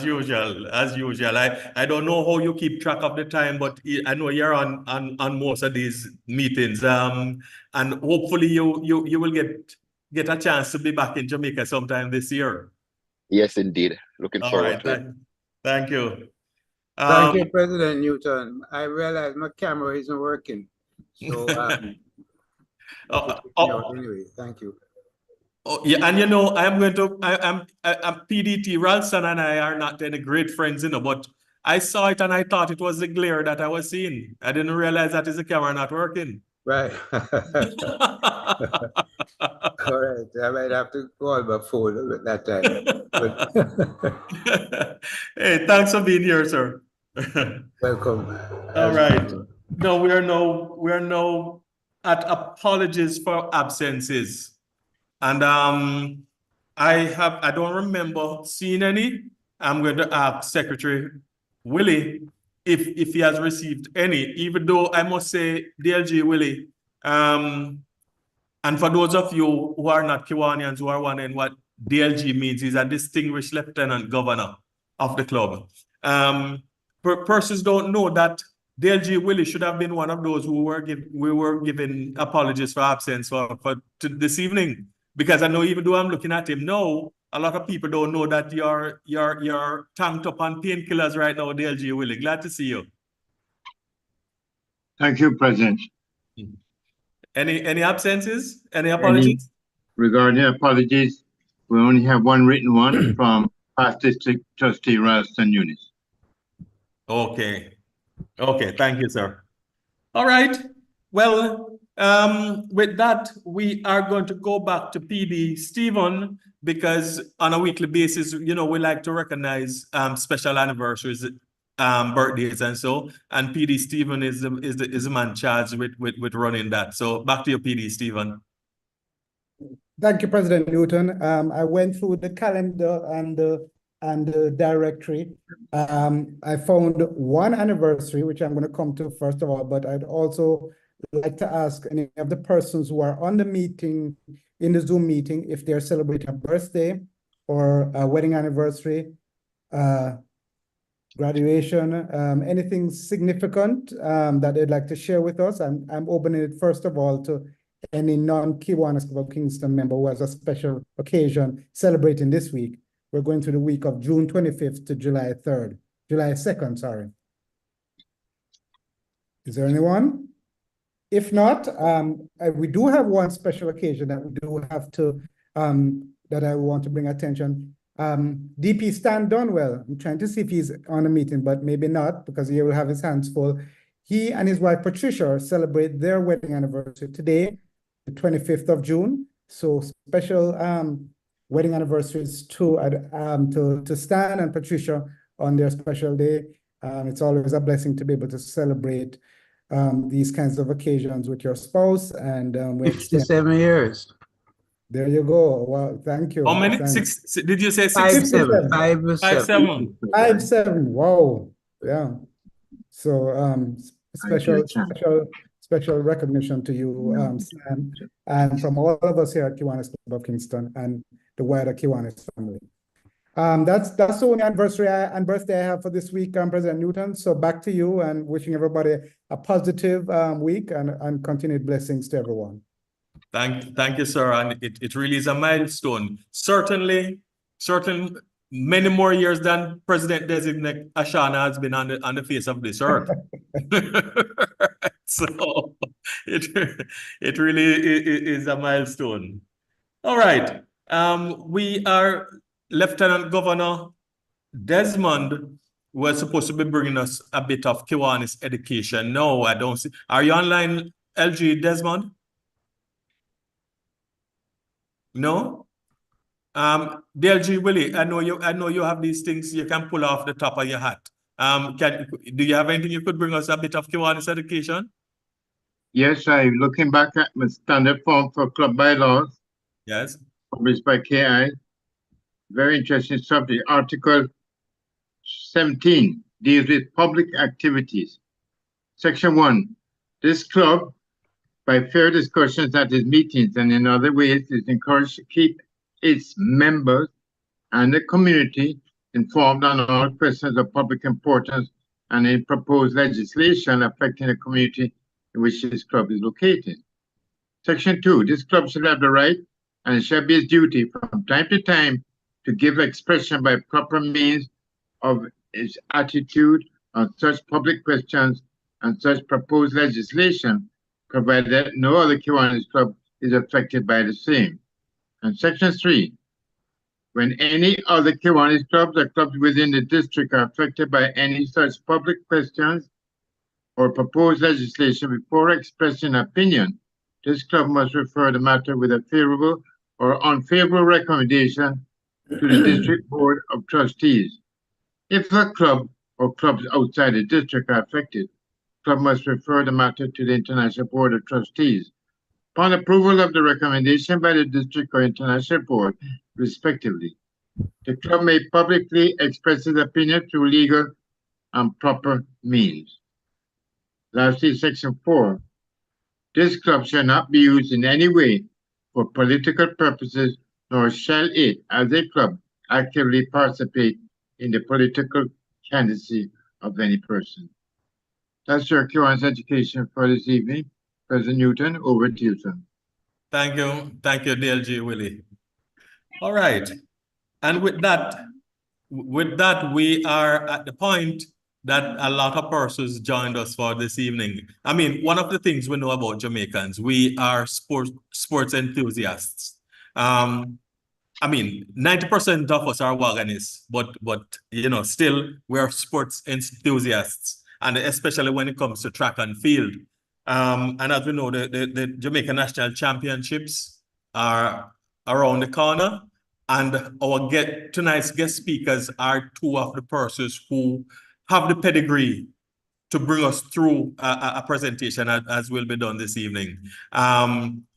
usual, as usual. I don't know how you keep track of the time, but I know you're on most of these meetings. And hopefully you will get a chance to be back in Jamaica sometime this year. Yes, indeed. Looking All forward right. to it. Thank you. Thank you, President Newton. I realize my camera isn't working. So anyway, thank you. Oh, yeah, and you know, I'm PDT. Ralston and I are not any great friends, you know, but I saw it and I thought it was the glare that I was seeing. I didn't realize that is the camera not working. Right. All right. I might have to call my phone at that time. Hey, thanks for being here, sir. Welcome. All right. No, we are now at apologies for absences. And I don't remember seeing any. I'm going to ask Secretary Willie if he has received any, even though I must say, DLG Willie, and for those of you who are not Kiwanians who are wondering what DLG means, he's a distinguished lieutenant governor of the club. Persons don't know that DLG Willie should have been one of those who we were giving apologies for absence for this evening. Because I know even though I'm looking at him now, a lot of people don't know that you're tanked up on painkillers right now, DLG Willie. Glad to see you. Thank you, President. Any absences? Any apologies? Regarding apologies, we only have one written one from past district trustee Ralston Eunice. Okay. Okay, thank you, sir. All right. Well, with that, we are going to go back to PD Stephen, because on a weekly basis, you know, we like to recognize special anniversaries, birthdays and so. And PD Stephen is the man charged with running that. So back to you, PD Stephen. Thank you, President Newton. I went through the calendar and the directory. I found one anniversary, which I'm going to come to first of all, but I'd also like to ask any of the persons who are on the meeting, in the Zoom meeting, if they're celebrating a birthday or a wedding anniversary, graduation, anything significant that they'd like to share with us. I'm opening it first of all to any non-Kiwanis Club of Kingston member who has a special occasion celebrating this week. We're going through the week of June 25th to July 2nd, sorry. Is there anyone? If not, we do have one special occasion that we do have to, that I want to bring attention. DP Stan Dunwell, I'm trying to see if he's on a meeting, but maybe not, because he will have his hands full. He and his wife Patricia celebrate their wedding anniversary today, the 25th of June. So special wedding anniversaries to Stan and Patricia on their special day. It's always a blessing to be able to celebrate these kinds of occasions with your spouse, and 67 years. There you go. Well, thank you. How many? Did you say 57? 57. 57. Wow. Yeah. So special recognition to you, Sam, and from all of us here at Kiwanis Club of Kingston and the wider Kiwanis family. That's the only anniversary and birthday I have for this week, President Newton. So back to you, and wishing everybody a positive week and continued blessings to everyone. Thank you, sir. And it really is a milestone. Certainly many more years than President-designate Ashana has been on the face of this earth. So it really is a milestone. All right. We are Lieutenant Governor Desmond was supposed to be bringing us a bit of Kiwanis education. No, I don't see. Are you online, LG Desmond? No? DLG Willie, I know you have these things you can pull off the top of your hat. Do you have anything you could bring us a bit of Kiwanis education? Yes, I'm looking back at my standard form for club bylaws. Yes. Published by KI. Very interesting subject. Article 17 deals with public activities. Section 1. This club, by fair discussions at its meetings and in other ways, is encouraged to keep its members and the community informed on all questions of public importance and any proposed legislation affecting the community in which this club is located. Section 2, this club shall have the right and it shall be its duty from time to time to give expression by proper means of its attitude on such public questions and such proposed legislation, provided that no other Kiwanis club is affected by the same. And Section 3, when any other Kiwanis clubs or clubs within the district are affected by any such public questions or proposed legislation, before expressing opinion, this club must refer the matter with a favorable or unfavorable recommendation to the District Board of Trustees. If a club or clubs outside the district are affected, the club must refer the matter to the International Board of Trustees. Upon approval of the recommendation by the district or international board, respectively, the club may publicly express its opinion through legal and proper means. Lastly, Section 4. This club shall not be used in any way for political purposes, nor shall it, as a club, actively participate in the political candidacy of any person. That's your Kiwanis education for this evening. President Newton, over to you, sir. Thank you, DLG Willie. All right, and with that, we are at the point that a lot of persons joined us for this evening. I mean, one of the things we know about Jamaicans, we are sports enthusiasts. I mean, 90% of us are wagonists, but you know, still we're sports enthusiasts, and especially when it comes to track and field. And as we know, the Jamaica National Championships are around the corner, and our tonight's guest speakers are two of the persons who have the pedigree to bring us through a presentation as will be done this evening.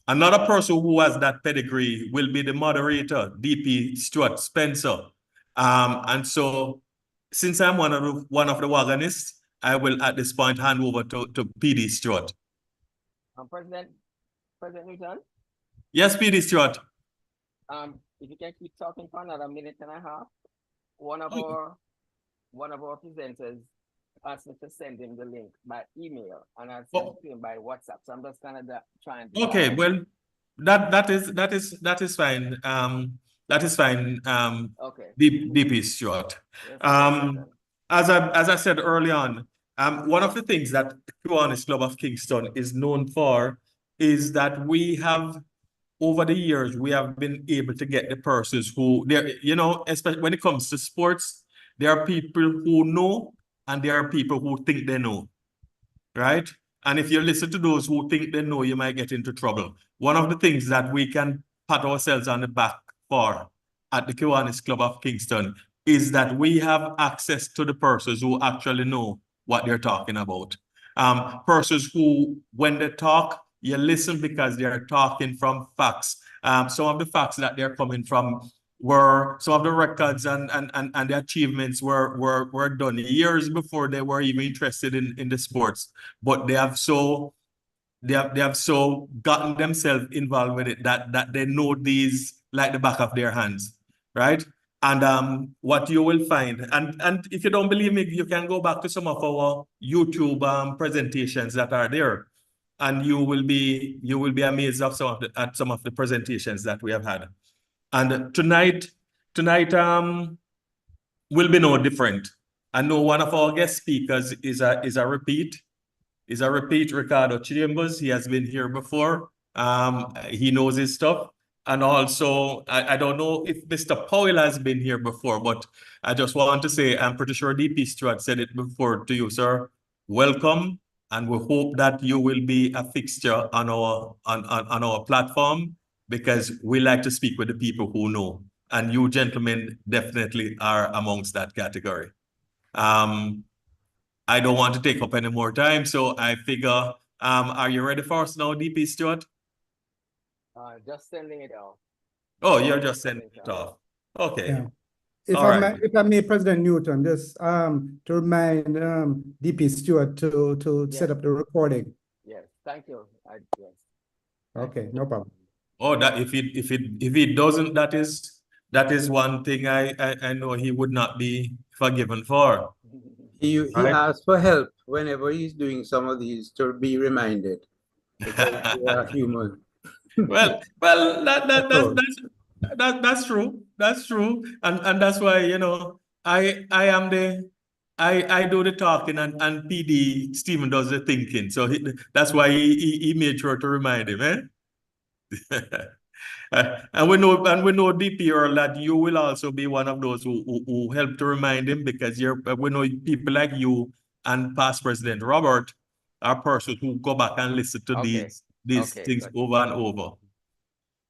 Another person who has that pedigree will be the moderator, DP Stewart Spencer. And so, since I'm one of the wagonists, I will at this point hand over to PD Stewart. President Newton? Yes, PD Stewart. If you can keep talking for another minute and a half, one of our presenters asked me to send him the link by email, and I sent it to him by WhatsApp. So I'm just kind of trying to. Okay, well, that is fine. That is fine. Okay. DP Stewart. Yes, As I said early on, one of the things that Kiwanis Club of Kingston is known for is that we have, over the years, we have been able to get the persons who, you know, especially when it comes to sports, there are people who know and there are people who think they know, right? And if you listen to those who think they know, you might get into trouble. One of the things that we can pat ourselves on the back for at the Kiwanis Club of Kingston is that we have access to the persons who actually know what they're talking about. Persons who, when they talk, you listen because they're talking from facts. Some of the facts that they're coming from were, some of the records and the achievements were done years before they were even interested in the sports. But they have so gotten themselves involved with it that they know these like the back of their hands, right? And what you will find, and if you don't believe me, you can go back to some of our YouTube presentations that are there, and you will be amazed at some of the presentations that we have had. And tonight will be no different. I know one of our guest speakers is a repeat. Ricardo Chambers. He has been here before. He knows his stuff. And also, I don't know if Mr. Powell has been here before, but I just want to say, I'm pretty sure DP Stewart said it before to you, sir. Welcome, and we hope that you will be a fixture on our platform, because we like to speak with the people who know, and you gentlemen definitely are amongst that category. I don't want to take up any more time, so I figure, are you ready for us now, DP Stewart? Just sending it off. Oh, you're just sending it off. Okay. Yeah. If I may, President Newton, just to remind DP Stewart to set up the recording. Yes, thank you. Yes. Okay, no problem. Oh, that if it doesn't, that is that is one thing I know he would not be forgiven for. He Right. asks for help whenever he's doing some of these to be reminded, because we are human. Well, that's true. That's true. And that's why, you know, I do the talking and PD Stephen does the thinking. So that's why he made sure to remind him, eh? And we know DP Earl that you will also be one of those who help to remind him, because we know people like you and past President Robert are persons who go back and listen to Okay. these Okay, things good. over and over.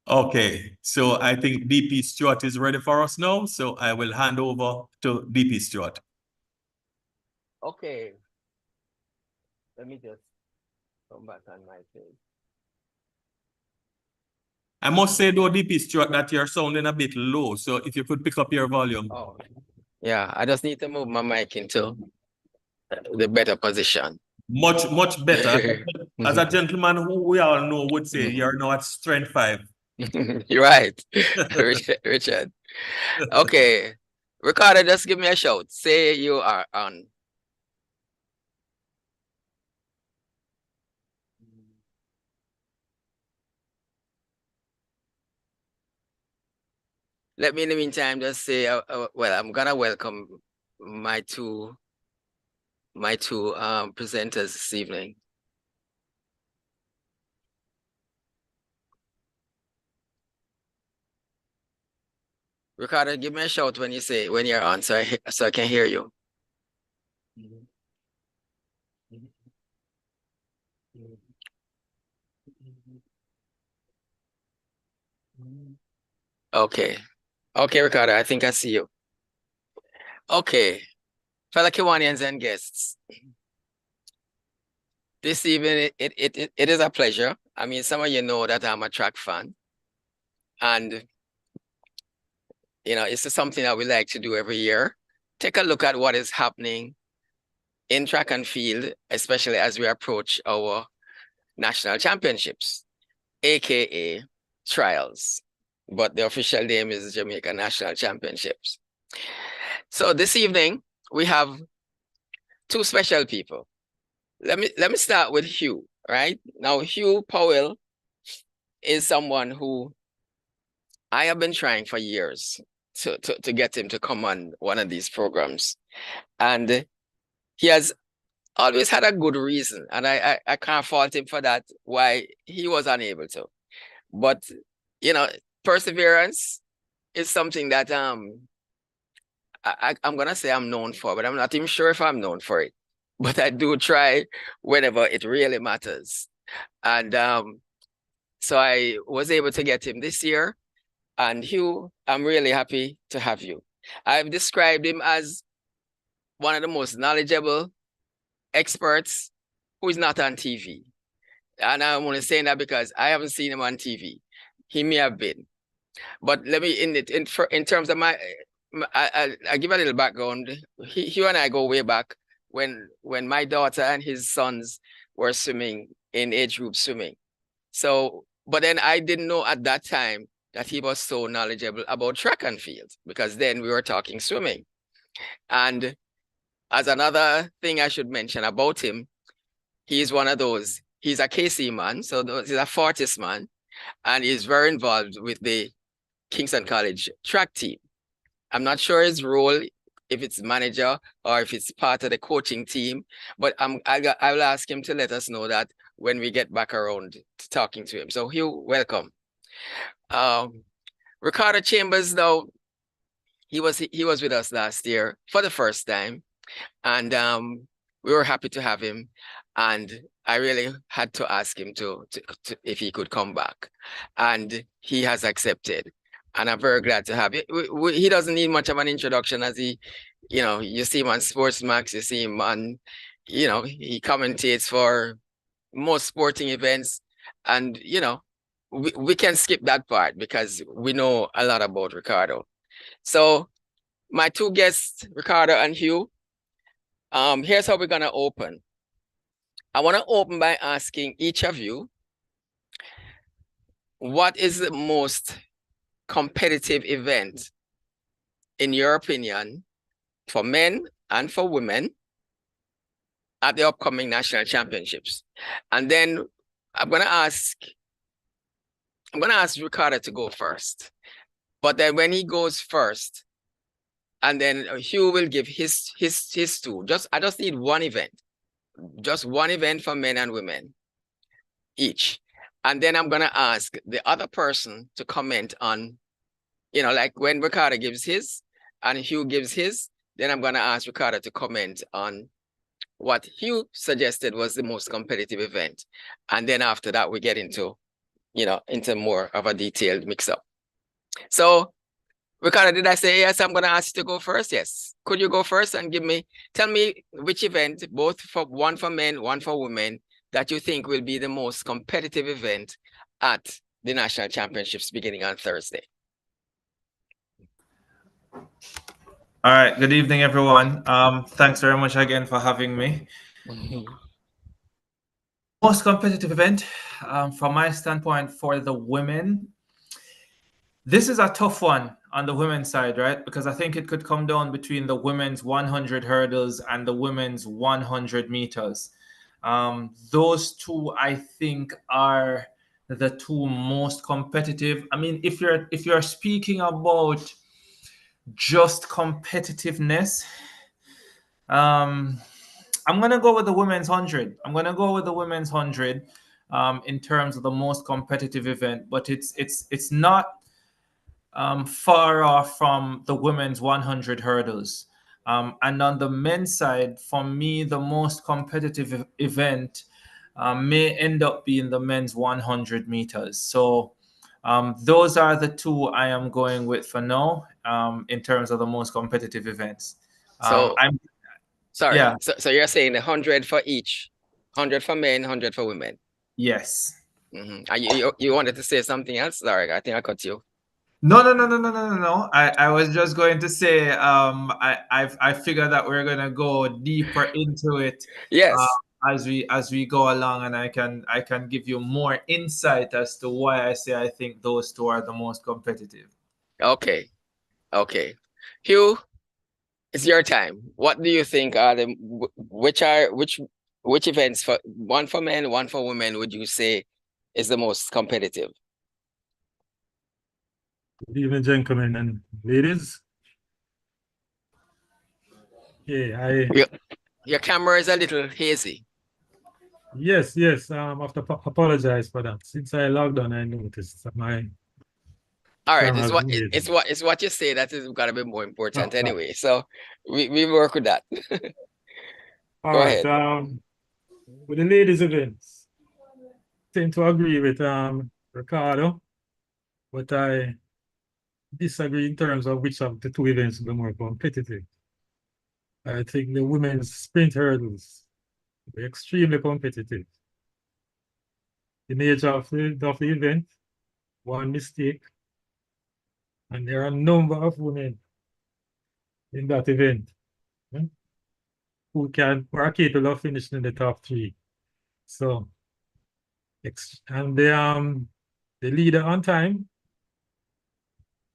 Okay, so I think DP Stewart is ready for us now, so I will hand over to DP Stewart. Okay. Let me just come back on my page. I must say though, DP Stewart, that you're sounding a bit low, so if you could pick up your volume. Oh, yeah, I just need to move my mic into the better position. Much better. As a gentleman who we all know would say you're now at strength 5. You're right, Richard. Okay, Ricardo, just give me a shout. Say you are on. Let me in the meantime just say, well, I'm gonna welcome my two presenters this evening. Ricardo, give me a shout when you're on, so I can hear you. Okay. Okay, Ricardo, I think I see you. Okay. Fellow Kiwanians and guests, this evening it is a pleasure. I mean, some of you know that I'm a track fan, and you know, it's something that we like to do every year. Take a look at what is happening in track and field, especially as we approach our national championships, aka trials, but the official name is Jamaica National Championships. So this evening we have two special people. Let me start with Hugh. Right now, Hugh Powell is someone who I have been trying for years to get him to come on one of these programs, and he has always had a good reason, and I can't fault him for that, why he was unable to. But you know, perseverance is something that I'm gonna say I'm known for, but I'm not even sure if I'm known for it. But I do try whenever it really matters. And so I was able to get him this year. And Hugh, I'm really happy to have you. I've described him as one of the most knowledgeable experts who is not on TV. And I'm only saying that because I haven't seen him on TV. He may have been. But let me, in terms of I give a little background. Hugh and I go way back when my daughter and his sons were swimming in age group swimming. So, but then I didn't know at that time that he was so knowledgeable about track and field, because then we were talking swimming. And as another thing I should mention about him, he's one of those, he's a KC man, so he's a Fortis man, and he's very involved with the Kingston College track team. I'm not sure his role, if it's manager or if it's part of the coaching team, but I will ask him to let us know that when we get back around to talking to him. So Hugh, welcome. Ricardo Chambers, though, he was with us last year for the first time, and we were happy to have him. And I really had to ask him to if he could come back, and he has accepted. And I'm very glad to have it. He doesn't need much of an introduction, as he, you know, you see him on SportsMax, you see him on, you know, he commentates for most sporting events, and you know, we can skip that part because we know a lot about Ricardo. So my two guests, Ricardo and Hugh, here's how we're gonna open. I want to open by asking each of you, what is the most competitive event, in your opinion, for men and for women at the upcoming national championships? And then I'm gonna ask Ricardo to go first. But then when he goes first, and then Hugh will give his two. I just need one event. Just one event for men and women each. And then I'm gonna ask the other person to comment on, like when Ricardo gives his and Hugh gives his, then I'm gonna ask Ricardo to comment on what Hugh suggested was the most competitive event. And then after that, we get into more of a detailed mix-up. So, Ricardo, did I say yes? I'm gonna ask you to go first. Yes. Could you go first and tell me which event, one for men, one for women, that you think will be the most competitive event at the national championships beginning on Thursday? All right. Good evening, everyone. Thanks very much again for having me. Most competitive event, from my standpoint, for the women, this is a tough one on the women's side, right? Because I think it could come down between the women's 100 hurdles and the women's 100 meters. Those two, I think, are the two most competitive. I mean, if you're speaking about just competitiveness, I'm gonna go with the women's 100. I'm gonna go with the women's 100 in terms of the most competitive event, but it's not far off from the women's 100 hurdles. And on the men's side, for me, the most competitive event may end up being the men's 100 meters. So those are the two I am going with for now in terms of the most competitive events. Sorry. Yeah. So you're saying 100 for each, 100 for men, 100 for women. Yes. You wanted to say something else? Sorry, I think I cut you. No. I was just going to say, I figured that we're gonna go deeper into it. Yes. As we go along, and I can give you more insight as to why I say I think those two are the most competitive. Okay. Hugh, it's your time. What do you think are which events, for one for men, one for women, would you say is the most competitive? Good evening, gentlemen and ladies. Yeah, Your camera is a little hazy. Yes. I have to apologize for that. Since I logged on, I noticed that my all right, camera's hazy. it's what you say that is gotta be more important anyway. So we work with that. Go ahead. With the ladies' events, I tend to agree with Ricardo, but I disagree in terms of which of the two events will be more competitive. I think the women's sprint hurdles will be extremely competitive. The nature of the event, one mistake, and there are a number of women in that event who are capable of finishing in the top three. So, and the leader on time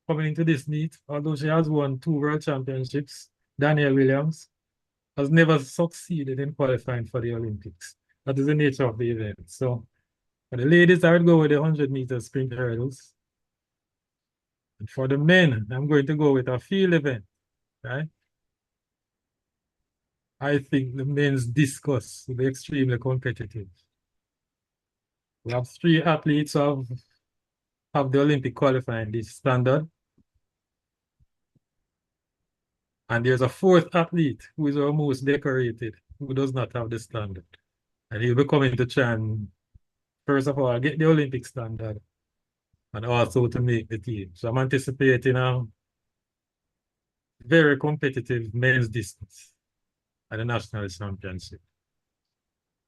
coming into this meet, although she has won 2 world championships, Danielle Williams, has never succeeded in qualifying for the Olympics. That is the nature of the event. So, for the ladies, I would go with the 100-meter sprint hurdles. And for the men, I'm going to go with a field event, right? I think the men's discus will be extremely competitive. We have 3 athletes of the Olympic qualifying this standard. And there's a 4th athlete who is our most decorated, who does not have the standard. And he'll be coming to try and, first of all, get the Olympic standard and also to make the team. So I'm anticipating a very competitive men's discus at the national championship.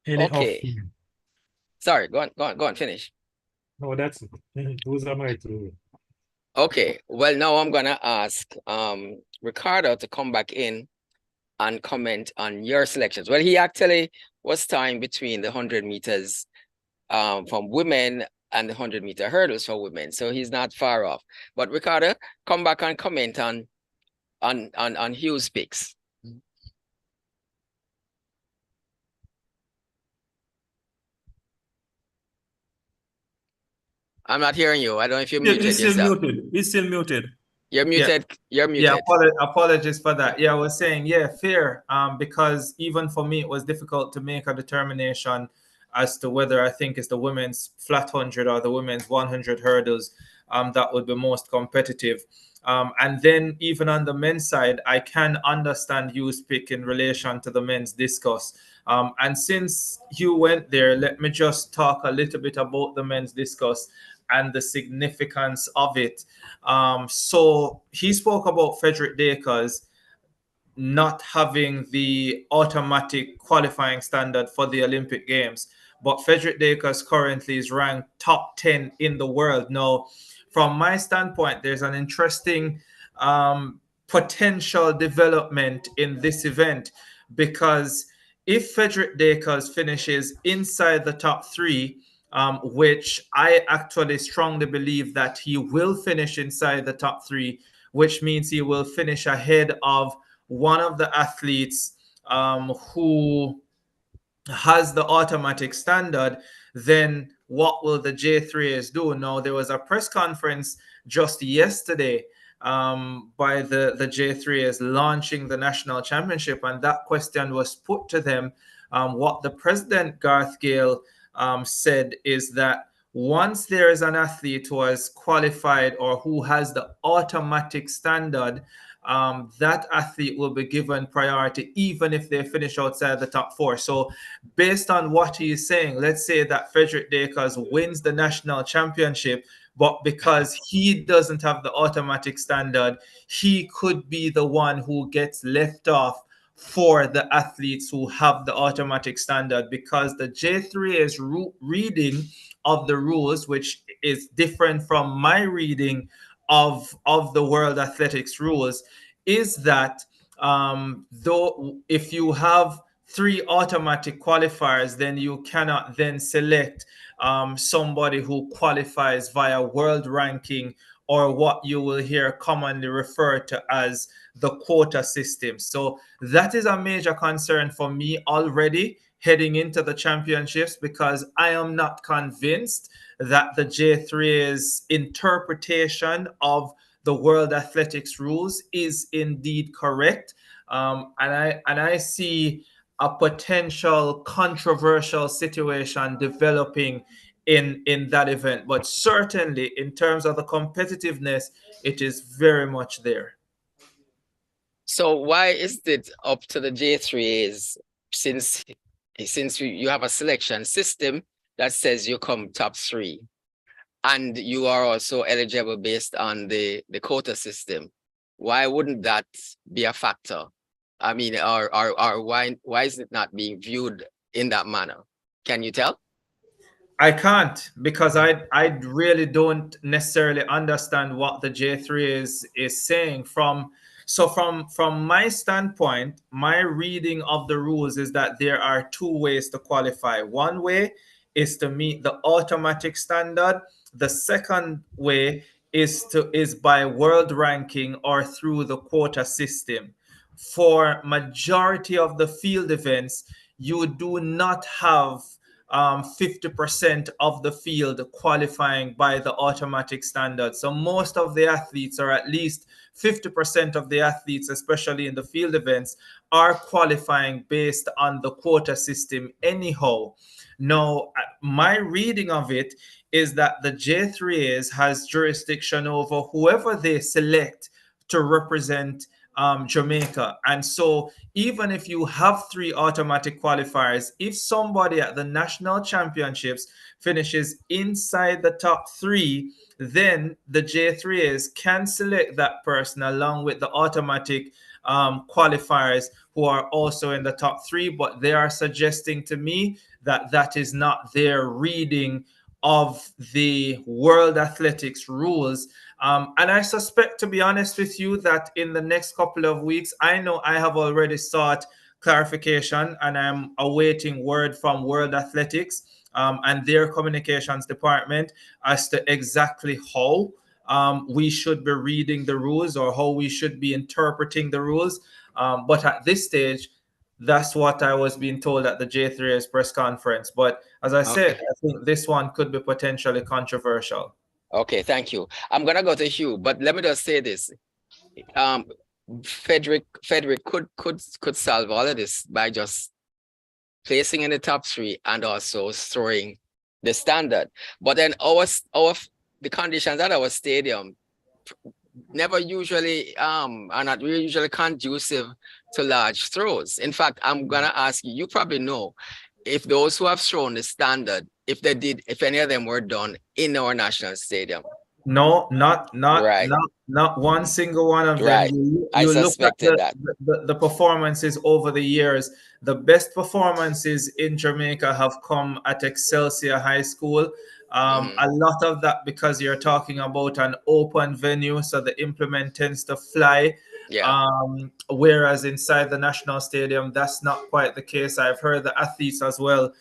Okay. Sorry, go on, finish. No, that's it. Those are my 2. Okay, well, now I'm gonna ask Ricardo to come back in and comment on your selections. Well, he actually was tying between the 100 meters from women and the 100-meter hurdles for women. So he's not far off. But Ricardo, come back and comment on Hugh's picks. I'm not hearing you. I don't know if you're muted He's still yourself. muted. He's still muted. You're muted. You're muted. Yeah, apologies for that. Yeah, I was saying, yeah, fair. Because even for me, it was difficult to make a determination as to whether I think it's the women's flat 100 or the women's 100 hurdles that would be most competitive. And then even on the men's side, I can understand Hugh's pick in relation to the men's discus. And since Hugh went there, let me just talk a little bit about the men's discus and the significance of it. So he spoke about Frederick Dakers not having the automatic qualifying standard for the Olympic Games. But Frederick Dakers currently is ranked top 10 in the world. Now, from my standpoint, there's an interesting potential development in this event, because if Frederick Dakers finishes inside the top 3, which I actually strongly believe that he will finish inside the top 3, which means he will finish ahead of one of the athletes who has the automatic standard, then what will the J3s do? Now, there was a press conference just yesterday by the J3s launching the national championship, and that question was put to them. What the president, Garth Gale, said is that once there is an athlete who has qualified or who has the automatic standard, that athlete will be given priority even if they finish outside the top 4. So based on what he is saying, let's say that Frederick Dakers wins the national championship, but because he doesn't have the automatic standard, he could be the one who gets left off for the athletes who have the automatic standard, because the J3's reading of the rules, which is different from my reading of the World Athletics rules, is that though if you have 3 automatic qualifiers, then you cannot then select somebody who qualifies via world ranking, or what you will hear commonly referred to as the quota system. So that is a major concern for me already heading into the championships, because I am not convinced that the J3's interpretation of the World Athletics rules is indeed correct. And I see a potential controversial situation developing in that event. But certainly in terms of the competitiveness, it is very much there. So why is it up to the J3s, since you have a selection system that says you come top 3, and you are also eligible based on the quota system? Why wouldn't that be a factor? I mean, or why is it not being viewed in that manner? Can you tell? I can't, because I really don't necessarily understand what the J3 is saying. From my standpoint, my reading of the rules is that there are 2 ways to qualify. One way is to meet the automatic standard. The second way is by world ranking or through the quota system. For majority of the field events, you do not have 50% of the field qualifying by the automatic standard. So most of the athletes, or at least 50% of the athletes, especially in the field events, are qualifying based on the quota system anyhow. Now, my reading of it is that the J3s has jurisdiction over whoever they select to represent Jamaica. And so even if you have 3 automatic qualifiers, if somebody at the national championships finishes inside the top 3, then the J3s can select that person along with the automatic qualifiers who are also in the top 3. But they are suggesting to me that that is not their reading of the World Athletics rules. And I suspect, to be honest with you, that in the next couple of weeks, I know I have already sought clarification and I'm awaiting word from World Athletics and their communications department as to exactly how we should be reading the rules or how we should be interpreting the rules. But at this stage, that's what I was being told at the J3's press conference. But as I said, I think this one could be potentially controversial. Okay, thank you. I'm gonna go to Hugh, but let me just say this. Frederick could solve all of this by just placing in the top 3 and also throwing the standard. But then the conditions at our stadium never usually are not really usually conducive to large throws. In fact, I'm gonna ask you, you probably know, if those who have thrown the standard, if any of them were done in our national stadium. No, not one single one of them. Right. I suspected look at the performances over the years. The best performances in Jamaica have come at Excelsior High School. A lot of that because you're talking about an open venue, so the implement tends to fly. Yeah. Whereas inside the national stadium, that's not quite the case. I've heard the athletes as well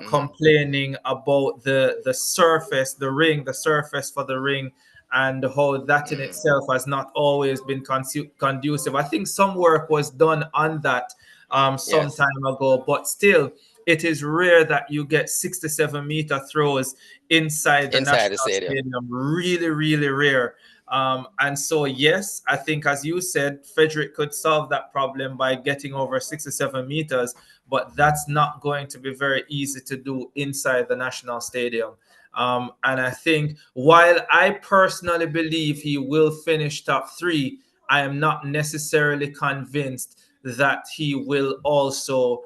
complaining about the surface, the surface for the ring, and how that in itself has not always been conducive. I think some work was done on that some time ago, but still, it is rare that you get 67-meter throws inside the national stadium. Really, really rare. And so, yes, I think, as you said, Frederick could solve that problem by getting over 67 meters, but that's not going to be very easy to do inside the national stadium. And I think while I personally believe he will finish top 3, I am not necessarily convinced that he will also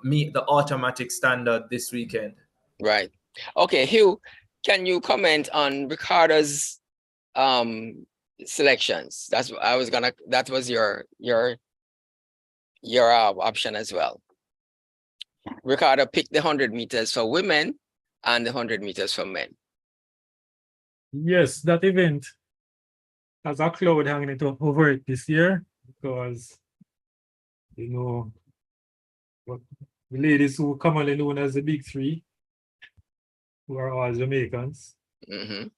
meet the automatic standard this weekend. Right. Okay, Hugh, can you comment on Ricardo's selections? That was your option as well. Ricardo picked the 100 meters for women and the 100 meters for men. Yes, that event has a cloud hanging over it this year because, you know, what the ladies who commonly known as the Big 3, who are all Jamaicans,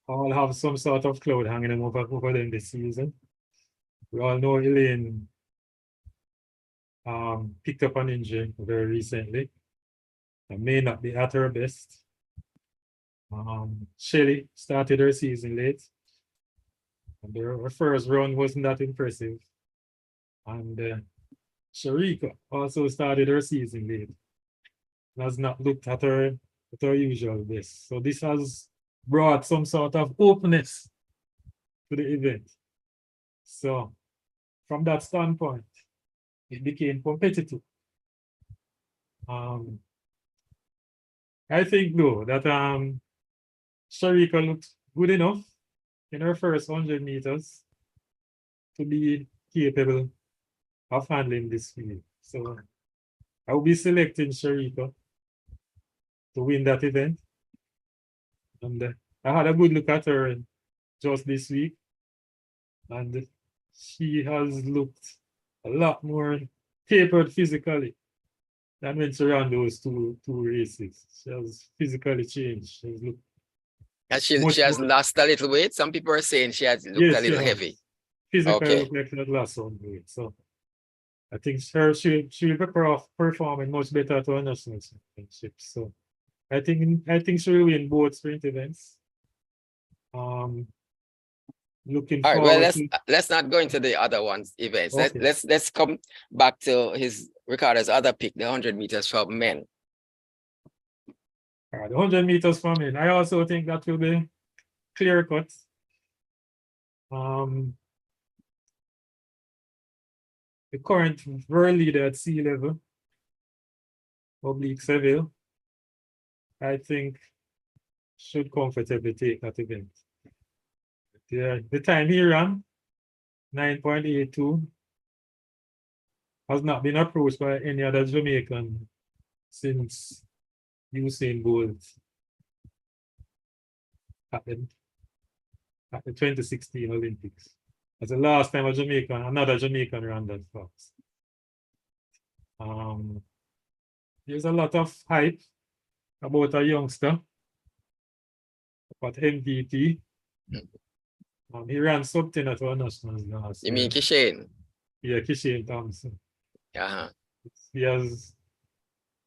all have some sort of cloud hanging over them this season. We all know Elaine picked up an injury very recently and may not be at her best. Shelly started her season late, and her first run wasn't that impressive. And Sharika also started her season late and has not looked at her usual best. So this has brought some sort of openness to the event. So from that standpoint, it became competitive. I think though that Sharika looked good enough in her first 100 meters to be capable of handling this field. So I will be selecting Sharika to win that event. And I had a good look at her just this week, and she has looked a lot more tapered physically than when she ran those two races. She has physically changed. She has looked. And she has lost a little weight. Some people are saying she has looked a little heavy. Physically looked like she had lost some weight. So I think she'll be performing much better to a national championship. So I think she will win both sprint events. Looking all right, forward. Well, let's not go into the other ones events. Okay. Let's come back to Ricardo's other pick, the 100 meters for men. All right, the 100 meters for men. I also think that will be clear cut. The current world leader at sea level, Seville, I think should comfortably take that event. The time he ran, 9.82, has not been approached by any other Jamaican since Usain Bolt at the 2016 Olympics. That's the last time another Jamaican ran that fast. There's a lot of hype about a youngster at MVP. He ran something at our nationals last You year. mean Kishane? Yeah, Kishane Thompson. Uh-huh. He has,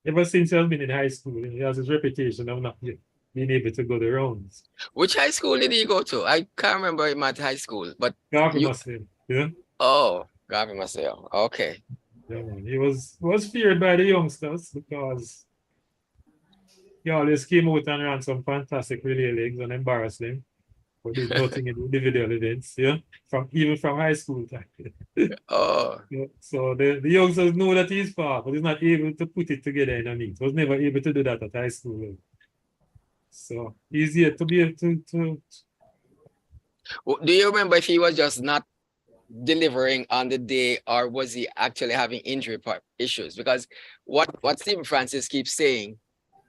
ever since he has been in high school, he has his reputation of not being able to go the rounds. Which high school did he go to? I can't remember him at high school, but Garvey Marcel, yeah? Oh, Garvey Marcel. Okay. Yeah, man. He was feared by the youngsters because he always came out and ran some fantastic relay legs and embarrassed them. But did nothing in individual events, yeah, even from high school time. Oh. Yeah, so the youngsters know that he's fast, but he's not able to put it together in a meet. Was never able to do that at high school level. So he's yet to be able to. Do you remember if he was just not delivering on the day, or was he actually having injury issues? Because what Stephen Francis keeps saying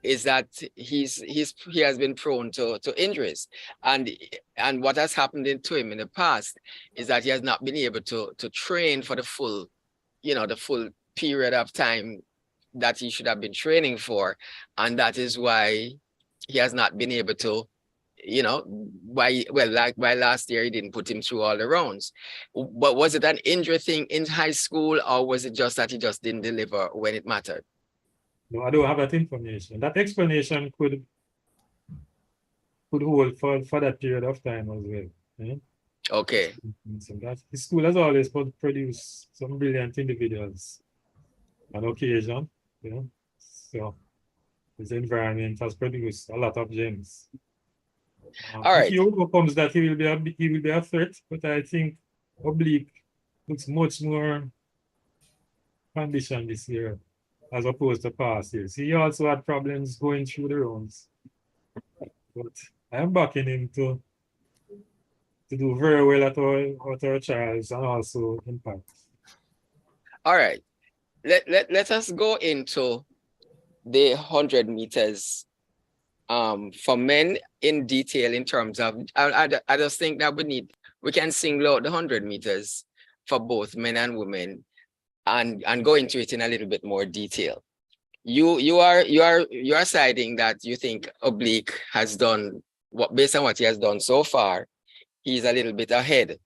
is that he has been prone to injuries, and what has happened to him in the past is that he has not been able to train for the full, the full period of time that he should have been training for, and that is why he has not been able to, why last year he didn't put him through all the rounds. But was it an injury thing in high school, or was it just that he just didn't deliver when it mattered? No, I don't have that information. That explanation could hold for that period of time as well. Yeah? Okay. So that his school has always produced some brilliant individuals on occasion. So his environment has produced a lot of gems. All right. If he overcomes that, he will be a threat. But I think Oblique looks much more conditioned this year as opposed to past years. He also had problems going through the rounds. But I am backing him to do very well at our trials and also impact. All right. Let us go into the 100 meters for men in detail in terms of, I just think that we can single out the 100 meters for both men and women and go into it in a little bit more detail. You are citing that you think Oblique has done based on what he has done so far, he's a little bit ahead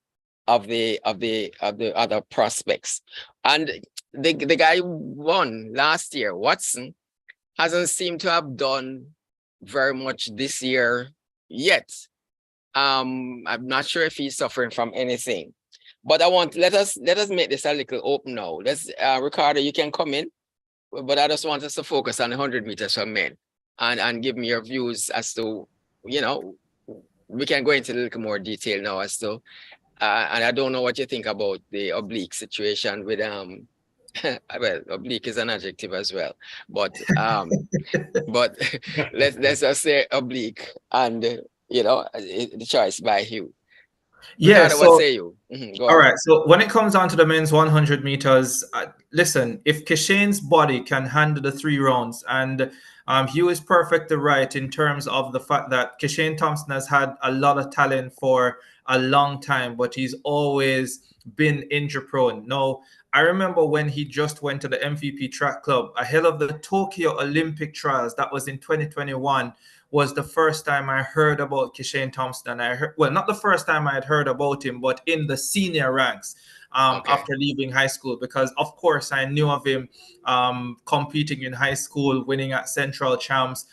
of the other prospects. And the guy won last year, Watson, hasn't seemed to have done very much this year yet. I'm not sure if he's suffering from anything, but let us make this a little open now. Ricardo, you can come in, but I just want us to focus on the 100 meters for men and give me your views as to, we can go into a little more detail now as to, and I don't know what you think about the Oblique situation with, well, oblique is an adjective as well, but but let's just say Oblique and the choice by Hugh. Yeah. Ricardo, what say you? All right. So when it comes down to the men's 100 meters, listen, if Kishane's body can handle the 3 rounds, and Hugh is perfectly right in terms of the fact that Kishane Thompson has had a lot of talent for a long time, but he's always been injury prone. Now, I remember when he just went to the MVP track club ahead of the Tokyo Olympic trials, that was in 2021, was the first time I heard about Kishane Thompson. And not the first time I had heard about him, but in the senior ranks after leaving high school, because of course I knew of him competing in high school, winning at Central Champs,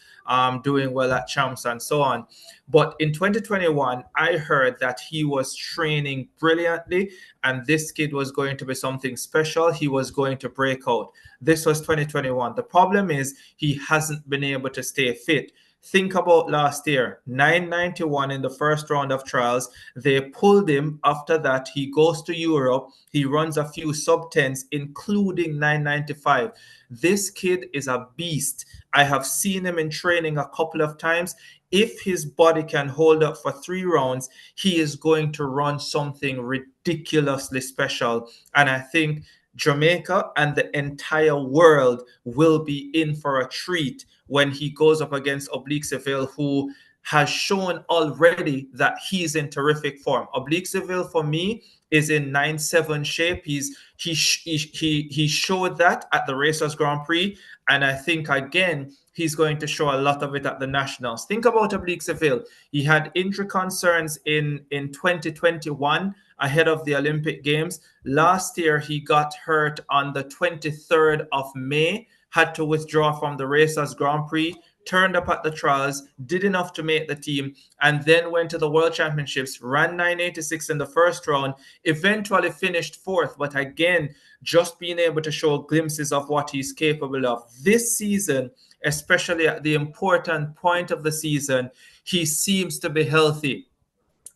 doing well at Champs and so on. But in 2021, I heard that he was training brilliantly and this kid was going to be something special. He was going to break out. This was 2021. The problem is he hasn't been able to stay fit. Think about last year, 991 in the first round of trials. They pulled him. After that, he goes to Europe. He runs a few sub-10s, including 995. This kid is a beast. I have seen him in training a couple of times. If his body can hold up for 3 rounds, he is going to run something ridiculously special. And I think Jamaica and the entire world will be in for a treat when he goes up against Oblique Seville, who has shown already that he's in terrific form. Oblique Seville, for me, is in 9-7 shape. He showed that at the Racers Grand Prix, and I think again he's going to show a lot of it at the Nationals. Think about Oblique Seville. He had injury concerns in 2021 ahead of the Olympic Games. Last year he got hurt on the 23rd of May, had to withdraw from the Racers Grand Prix, turned up at the trials, did enough to make the team, and then went to the World Championships, ran 986 in the first round, eventually finished fourth, but again, just being able to show glimpses of what he's capable of. This season, especially at the important point of the season, he seems to be healthy.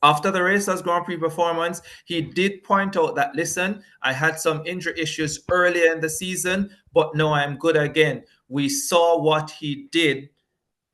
After the Racers Grand Prix performance, he did point out that, listen, I had some injury issues earlier in the season, but no, I'm good again. We saw what he did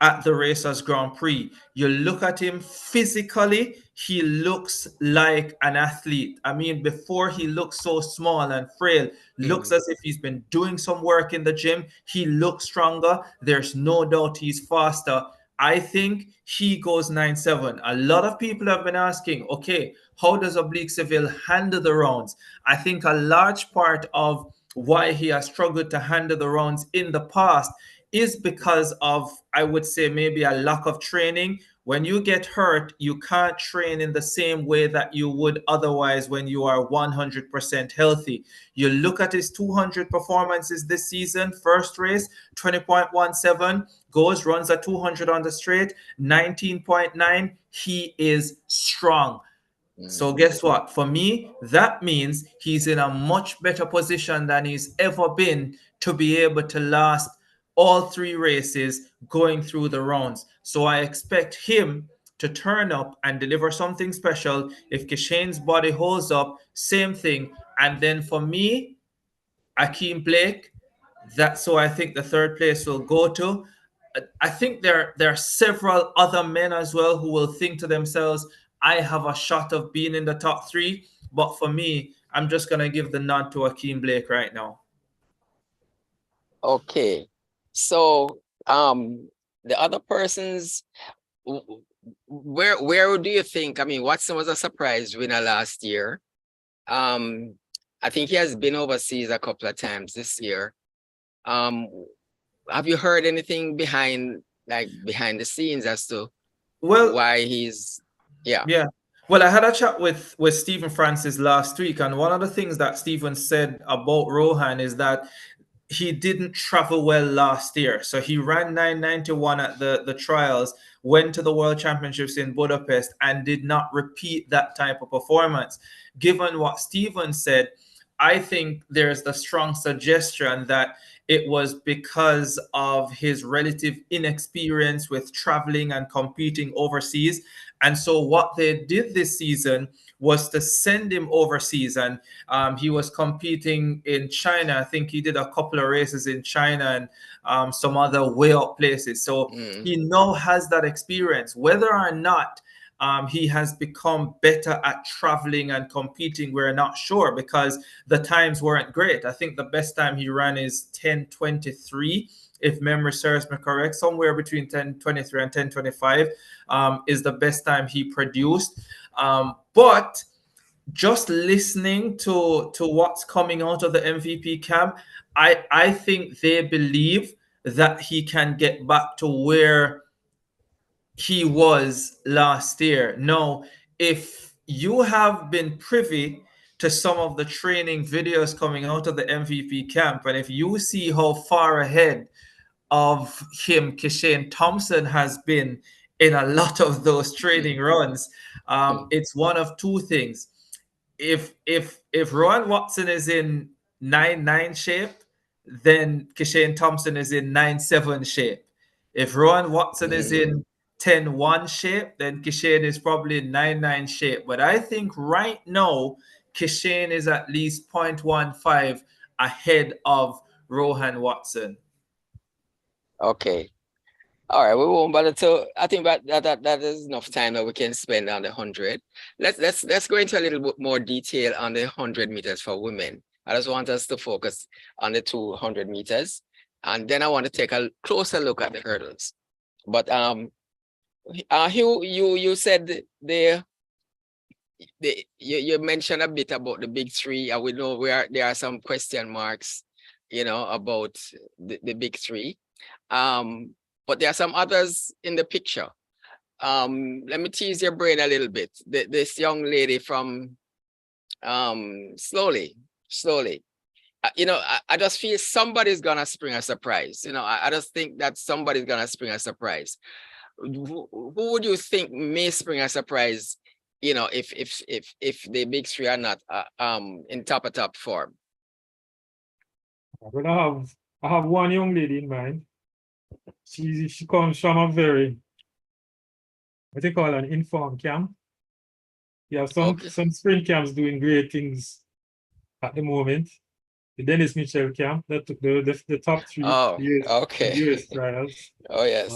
at the Racers Grand Prix. You look at him physically, he looks like an athlete. I mean, before he looked so small and frail, looks as if he's been doing some work in the gym. He looks stronger. There's no doubt he's faster. I think he goes 9-7. A lot of people have been asking, okay, how does Oblique Seville handle the rounds? I think a large part of why he has struggled to handle the rounds in the past is because of, I would say, maybe a lack of training. When you get hurt, you can't train in the same way that you would otherwise when you are 100% healthy. You look at his 200 performances this season, first race, 20.17, goes, runs a 200 on the straight, 19.9. He is strong. So guess what? For me, that means he's in a much better position than he's ever been to be able to last all three races going through the rounds. So I expect him to turn up and deliver something special. If Kishane's body holds up, same thing. And then for me, Akeem Blake, that's who I think the third place will go to. I think there are several other men as well who will think to themselves, I have a shot of being in the top three. But for me, I'm just going to give the nod to Akeem Blake right now. Okay. So the other persons, where do you think? I mean, Watson was a surprise winner last year. I think he has been overseas a couple of times this year. Have you heard anything behind the scenes as to why he's Yeah. Well, I had a chat with Stephen Francis last week, and one of the things that Stephen said about Rohan is that he didn't travel well last year. So he ran 991 at the trials, went to the World Championships in Budapest, and did not repeat that type of performance. Given what Stephen said, I think there's the strong suggestion that it was because of his relative inexperience with traveling and competing overseas. And so what they did this season was to send him overseas. And he was competing in China. I think he did a couple of races in China and some other way up places. So he now has that experience. Whether or not he has become better at traveling and competing, we're not sure, because the times weren't great. I think the best time he ran is 10:23, if memory serves me correct. Somewhere between 10:23 and 10:25 is the best time he produced. But just listening to what's coming out of the MVP camp, I think they believe that he can get back to where he was last year. Now, if you have been privy to some of the training videos coming out of the MVP camp, and if you see how far ahead of him Kishane Thompson has been in a lot of those training runs, it's one of two things. If Rowan Watson is in 9-9 shape, then Kishane Thompson is in 9-7 shape. If Rowan Watson is in 10-1 shape, then Kishane is probably in 9-9 shape. But I think right now, Kishane is at least 0.15 ahead of Rohan Watson. Okay. All right, we won't bother to. I think that is enough time that we can spend on the 100. Let's go into a little bit more detail on the 100 meters for women. I just want us to focus on the 200 meters, and then I want to take a closer look at the hurdles. But Hugh, you said you mentioned a bit about the big three, and we know there are some question marks, you know, about the big three. But there are some others in the picture. Let me tease your brain a little bit. This young lady from slowly. You know, I just feel somebody's gonna spring a surprise. You know, I just think that somebody's gonna spring a surprise. Who would you think may spring a surprise? You know, if the big three are not in top form. Well, I have one young lady in mind. She comes from a very, what they call an informed camp. You have some spring camps doing great things at the moment. The Dennis Mitchell camp that took the top three. Oh, the US trials. Oh yes.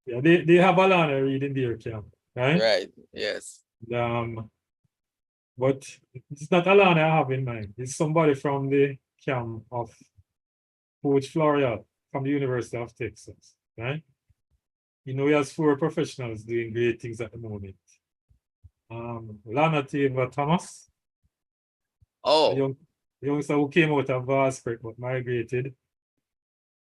Yeah, they have Alana Reid in their camp, right? Right. Yes. But it's not Alana I have in mind. It's somebody from the camp of Coach Floreal from the University of Texas, right? You know, he has 4 professionals doing great things at the moment. Lana Taylor Thomas. Oh. The youngster who came out of Vaspret but migrated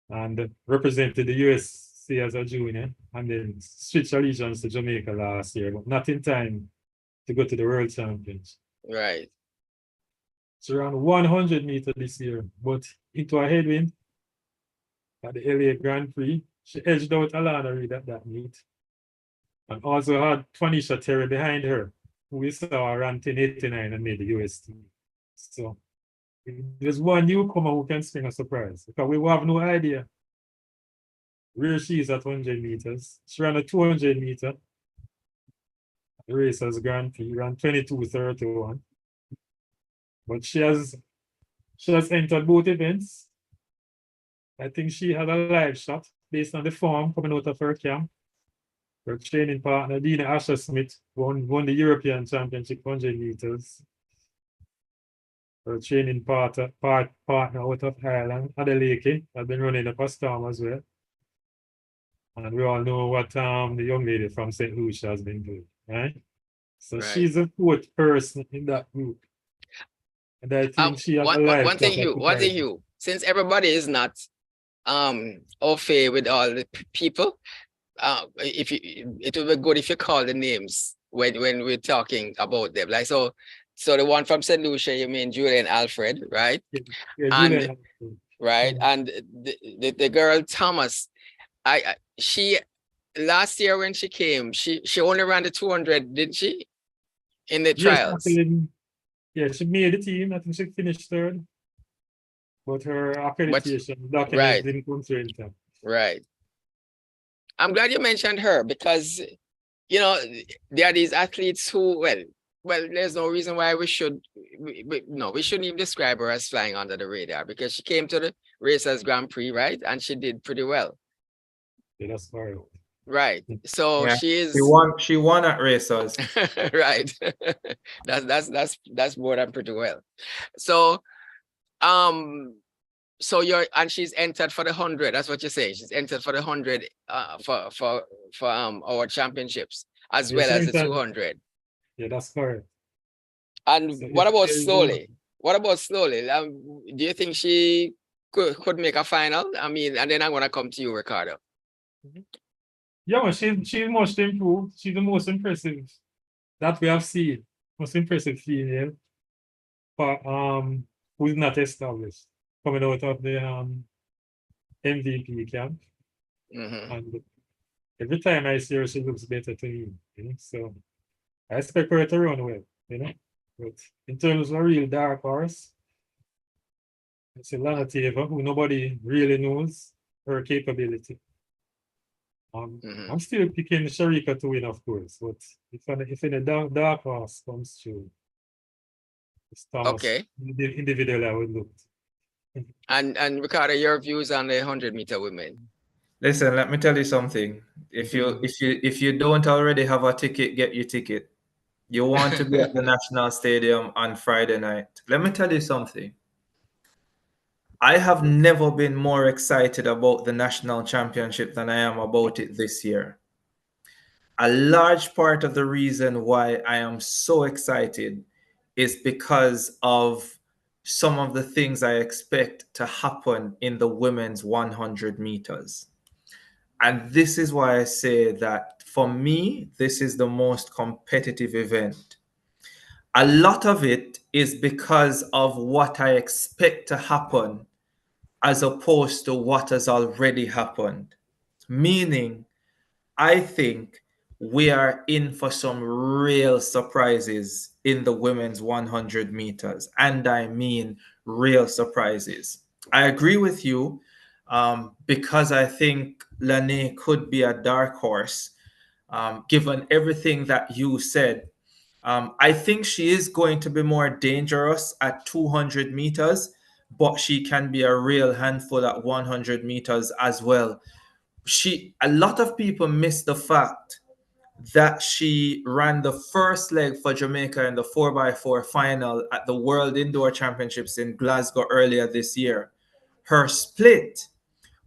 and represented the USA as a junior, and then switched allegiance to Jamaica last year, but not in time to go to the World Championships. Right. It's around 100 meters this year, but into a headwind at the LA Grand Prix. She edged out Alana Reid at that meet, and also had Twanisha Terry behind her, who we saw ran 10:89 and made the US team. So there's one newcomer who can spring a surprise, because we will have no idea where she is at 100 meters. She ran a 200 meter. The Racers Grand Prix, ran 22:31. But she has entered both events. I think she had a live shot based on the form coming out of her camp. Her training partner, Dina Asher Smith, won the European Championship 100 meters. Her training partner out of Ireland, Adeleke, had been running up a storm as well. And we all know what the young lady from St. Lucia has been doing, right? So she's the 4th person in that group. And I think she has a life. One thing, Hugh, since everybody is not au fait with all the people, it would be good if you call the names when we're talking about them. Like so the one from St. Lucia, you mean Julian Alfred, right? Yeah, and right, and the girl Thomas, she last year when she came, she only ran the 200, didn't she? In the trials. Yes, she made the team. I think she finished 3rd. But her accreditation document didn't come through in time. Right. I'm glad you mentioned her, because you know there are these athletes who, well, there's no reason why we shouldn't even describe her as flying under the radar, because she came to the Racers Grand Prix, right? And she did pretty well. Yeah, that's very well. Right. So yeah, she won at Racers. Right. That's more than pretty well. So she's entered for the 100. That's what you're saying. She's entered for the 100 for our championships as well as the 200. Yeah, that's correct. And so what about slowly? What about slowly? Do you think she could make a final? I mean, and then I'm gonna come to you, Ricardo. Yeah, well, she's most improved. She's the most impressive that we have seen. Most impressive female, but who's not established, coming out of the MVP camp. And every time I see her, she looks better to me. You know? So I expect her to run well, you know. But in terms of a real dark horse, it's Lana Taylor, who nobody really knows her capability. I'm still picking Sharika to win, of course, but if in a dark horse comes through, it's Thomas, the individual I would look. And Ricardo, your views on the 100-meter women? Listen, let me tell you something. If you don't already have a ticket, get your ticket. You want to be at the National Stadium on Friday night. Let me tell you something. I have never been more excited about the National Championship than I am about it this year. a large part of the reason why I am so excited is because of some of the things I expect to happen in the women's 100 meters. And this is why I say that for me, this is the most competitive event. A lot of it is because of what I expect to happen as opposed to what has already happened. Meaning, I think we are in for some real surprises in the women's 100 meters. And I mean real surprises. I agree with you because I think Lene could be a dark horse, given everything that you said. I think she is going to be more dangerous at 200 meters, but she can be a real handful at 100 meters as well. A lot of people miss the fact that she ran the first leg for Jamaica in the 4x4 final at the World Indoor Championships in Glasgow earlier this year. Her split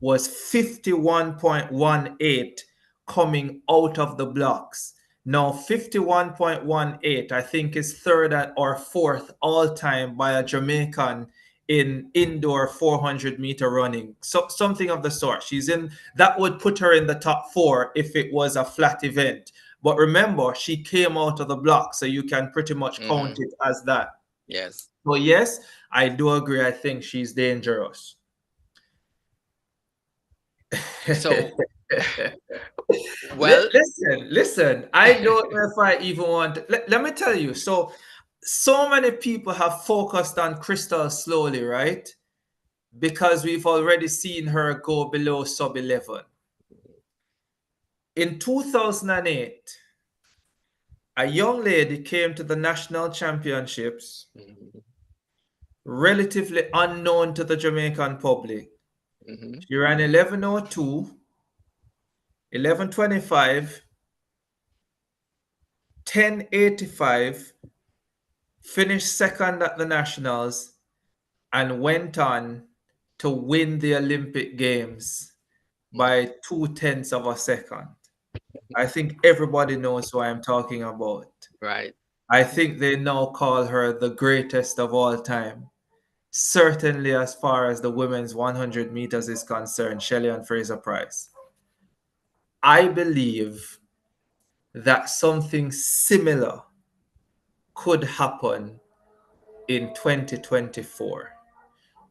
was 51.18 coming out of the blocks. Now, 51.18, I think, is third or fourth all time by a Jamaican in indoor 400 meter running. So something of the sort. That would put her in the top 4 if it was a flat event. But remember, she came out of the block, so you can pretty much count it as that. Yes. So yes, I do agree. I think she's dangerous. So, well, listen. I don't know if I even want. Let me tell you. So many people have focused on Crystal Slowly, right? Because we've already seen her go below sub 11. In 2008, a young lady came to the national championships, relatively unknown to the Jamaican public. She ran 11:02, 11:25, 10:85, finished second at the nationals, and went on to win the Olympic Games by 0.2 of a second. I think everybody knows who I'm talking about. Right. I think they now call her the greatest of all time. Certainly as far as the women's 100 meters is concerned, Shelly-Ann Fraser-Pryce. I believe that something similar could happen in 2024,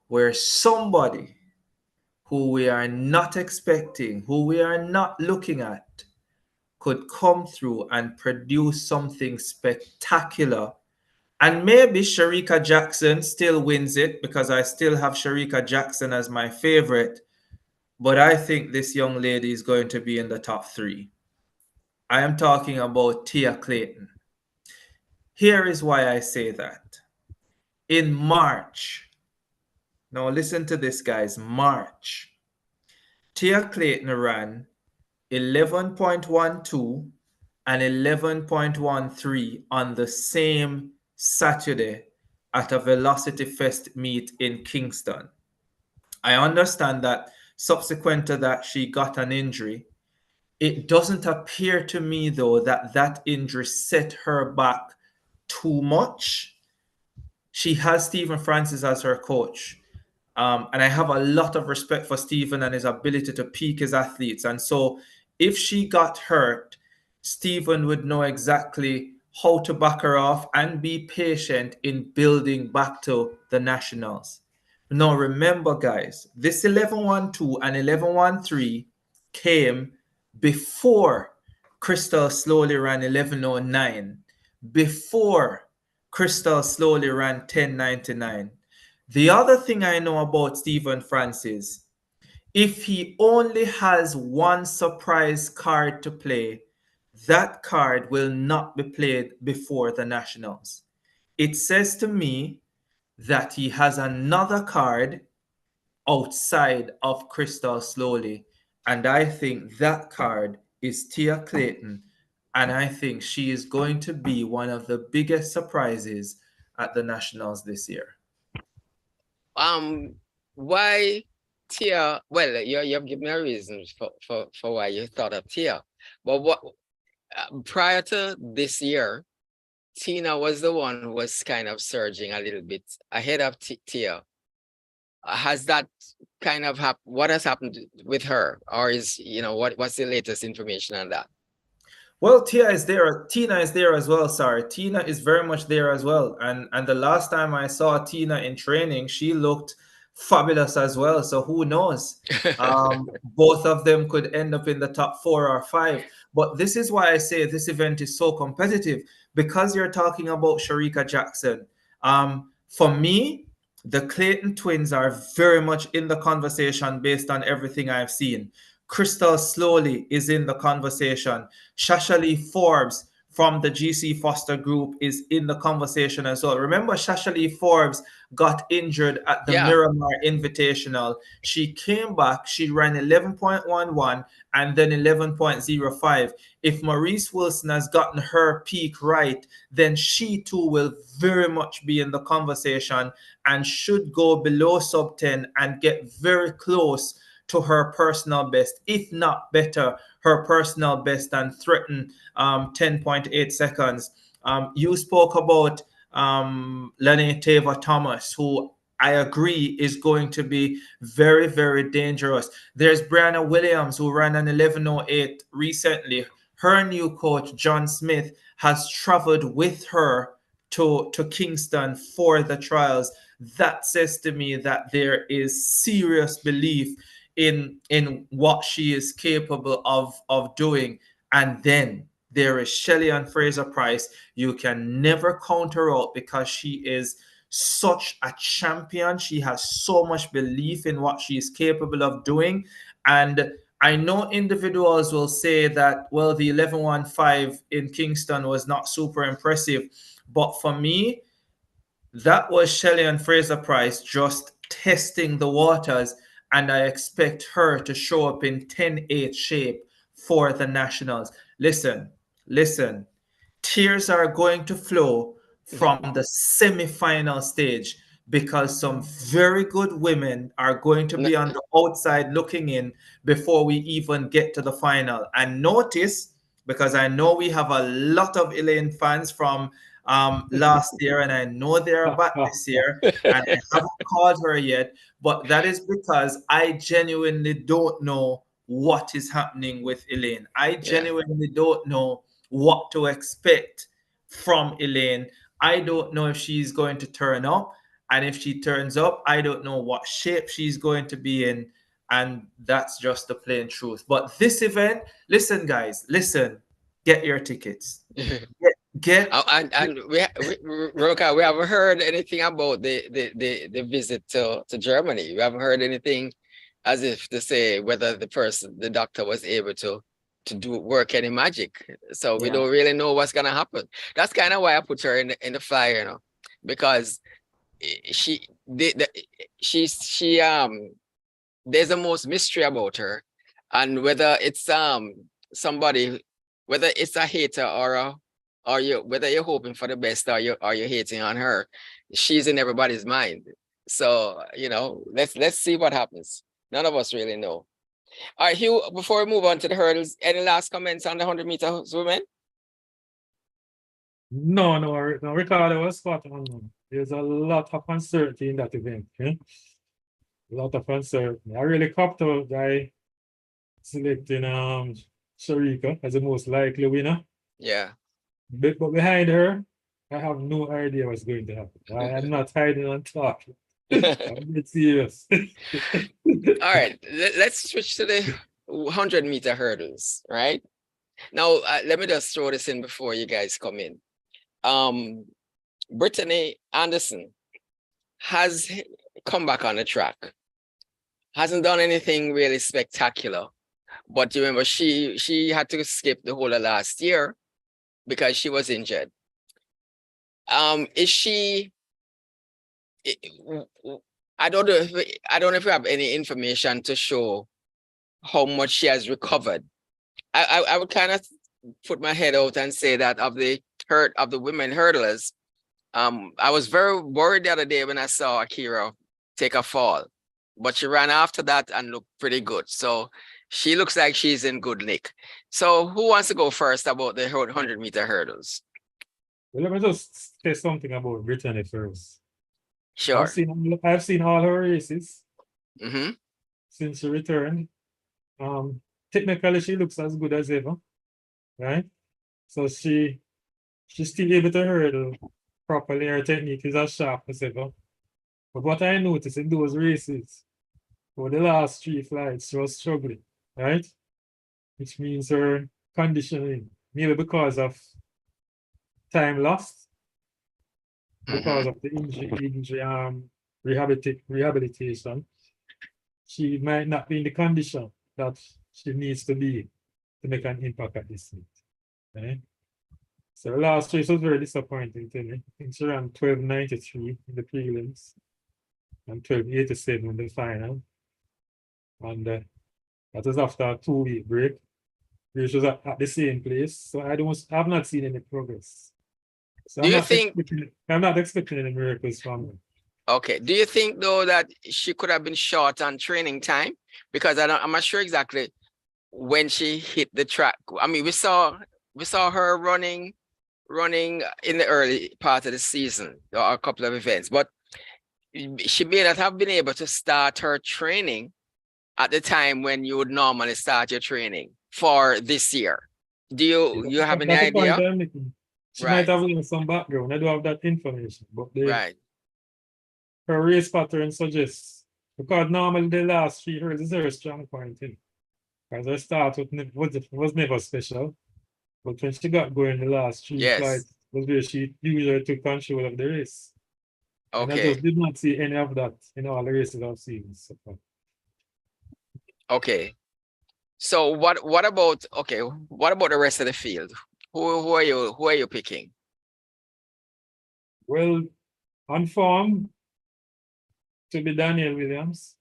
where somebody who we are not expecting, who we are not looking at, could come through and produce something spectacular. And maybe Shericka Jackson still wins it, because I still have Shericka Jackson as my favorite. But I think this young lady is going to be in the top 3. I am talking about Tia Clayton. Here is why I say that. In March, now listen to this, guys, March, Tia Clayton ran 11.12 and 11.13 on the same Saturday at a Velocity Fest meet in Kingston. I understand that subsequent to that, she got an injury. It doesn't appear to me, though, that injury set her back too much. She has Stephen Francis as her coach. And I have a lot of respect for Stephen and his ability to peak his athletes. And so if she got hurt, Stephen would know exactly how to back her off and be patient in building back to the nationals. Now, remember, guys, this 11:12 and 11:13 came before Crystal Slowly ran 11:09, before Crystal Slowly ran 10:99. The other thing I know about Stephen Francis, if he only has one surprise card to play, that card will not be played before the nationals. It says to me that he has another card outside of Crystal Slowly, and I think that card is Tia Clayton, and I think she is going to be one of the biggest surprises at the nationals this year. Why Tia? Well, you have given me a reason for why you thought of Tia, but what prior to this year, Tina was the one who was kind of surging a little bit ahead of Tia. Has that kind of happened? What has happened with her? Or is, what's the latest information on that? Well, Tina is there as well. Sorry, Tina is very much there as well. And the last time I saw Tina in training, she looked fabulous as well. So who knows? Both of them could end up in the top 4 or 5. But this is why I say this event is so competitive, because you're talking about Sharika Jackson. For me, the Clayton twins are very much in the conversation based on everything I've seen. Crystal Slowly is in the conversation. Shashali Forbes from the GC Foster group is in the conversation as well. Remember, Shashali Forbes got injured at the Miramar Invitational. She came back, she ran 11.11 and then 11.05. If Maurice Wilson has gotten her peak right, then she too will very much be in the conversation and should go below sub 10 and get very close to her personal best, if not better, her personal best, and threaten 10.8 seconds. You spoke about Lenny Tava Thomas, who I agree is going to be very, very dangerous. There's Brianna Williams, who ran an 11:08 recently. Her new coach, John Smith, has traveled with her to Kingston for the trials. That says to me that there is serious belief in what she is capable of doing. And then there is Shelly-Ann Fraser-Pryce. You can never count her out because she is such a champion. She has so much belief in what she is capable of doing. And I know individuals will say that, well, the 11:15 in Kingston was not super impressive. But for me, that was Shelly-Ann Fraser-Pryce just testing the waters, and I expect her to show up in 10-8 shape for the Nationals. Listen, tears are going to flow from the semi-final stage because some very good women are going to be on the outside looking in before we even get to the final. And notice, because I know we have a lot of Elaine fans from last year, and I know they're back this year, and I haven't called her yet, but that is because I genuinely don't know what is happening with Elaine. I genuinely don't know what to expect from Elaine. I don't know if she's going to turn up, and if she turns up, I don't know what shape she's going to be in, and that's just the plain truth. But this event, listen, guys, get your tickets. And Roka, we haven't heard anything about the visit to Germany. We haven't heard anything as if to say whether the doctor was able to work any magic. So we don't really know what's gonna happen. That's kind of why I put her in the flyer, because there's the most mystery about her, and whether it's somebody, whether it's a hater or whether you're hoping for the best or you're hating on her, she's in everybody's mind. So let's see what happens. None of us really know. All right, Hugh, before we move on to the hurdles, any last comments on the 100-meter women? No, Ricardo was spot on. There's a lot of uncertainty in that event. A lot of uncertainty. I really copped out guy selecting Sharika as the most likely winner. Yeah. But behind her, I have no idea what's going to happen. I am not hiding on top. I'm being serious. All right, let's switch to the 100-meter hurdles, right? Now, let me just throw this in before you guys come in. Brittany Anderson has come back on the track. Hasn't done anything really spectacular. But you remember, she had to skip the whole of last year because she was injured. Is she? I don't know if we have any information to show how much she has recovered. I would kind of put my head out and say that of the women hurdlers, I was very worried the other day when I saw Akira take a fall, but she ran after that and looked pretty good. So she looks like she's in good nick. So who wants to go first about the 100-meter hurdles? Well, let me just say something about Brittany first. Sure. I've seen all her races Mm-hmm. since she returned. Technically, she looks as good as ever, right? So she's still able to hurdle properly. Her technique is as sharp as ever. But what I noticed in those races, for the last 3 flights, she was struggling, right? Which means her conditioning, maybe because of time lost, because of the injury rehabilitation, she might not be in the condition that she needs to be to make an impact at this meet. Right? So the last race was very disappointing to me. I think she ran 12:93 in the prelims and 12:87 in the final. And that was after a 2-week break. She was at the same place. So I've not seen any progress. So I'm not expecting any miracles from her. Okay. Do you think though that she could have been short on training time? Because I'm not sure exactly when she hit the track. I mean, we saw her running in the early part of the season, or a couple of events, but she may not have been able to start her training at the time when you would normally start your training for this year. Do you have any idea? She might have some background. I don't have that information, but her race pattern suggests, because normally the last 3 hurdles is her strong point in. Because her start was never special. But when she got going the last 3 flights was where she usually took control of the race. Okay. And I just did not see any of that in all the races I've seen so far. Okay. So what about the rest of the field? Who are you picking? Well, on form to be Danielle Williams.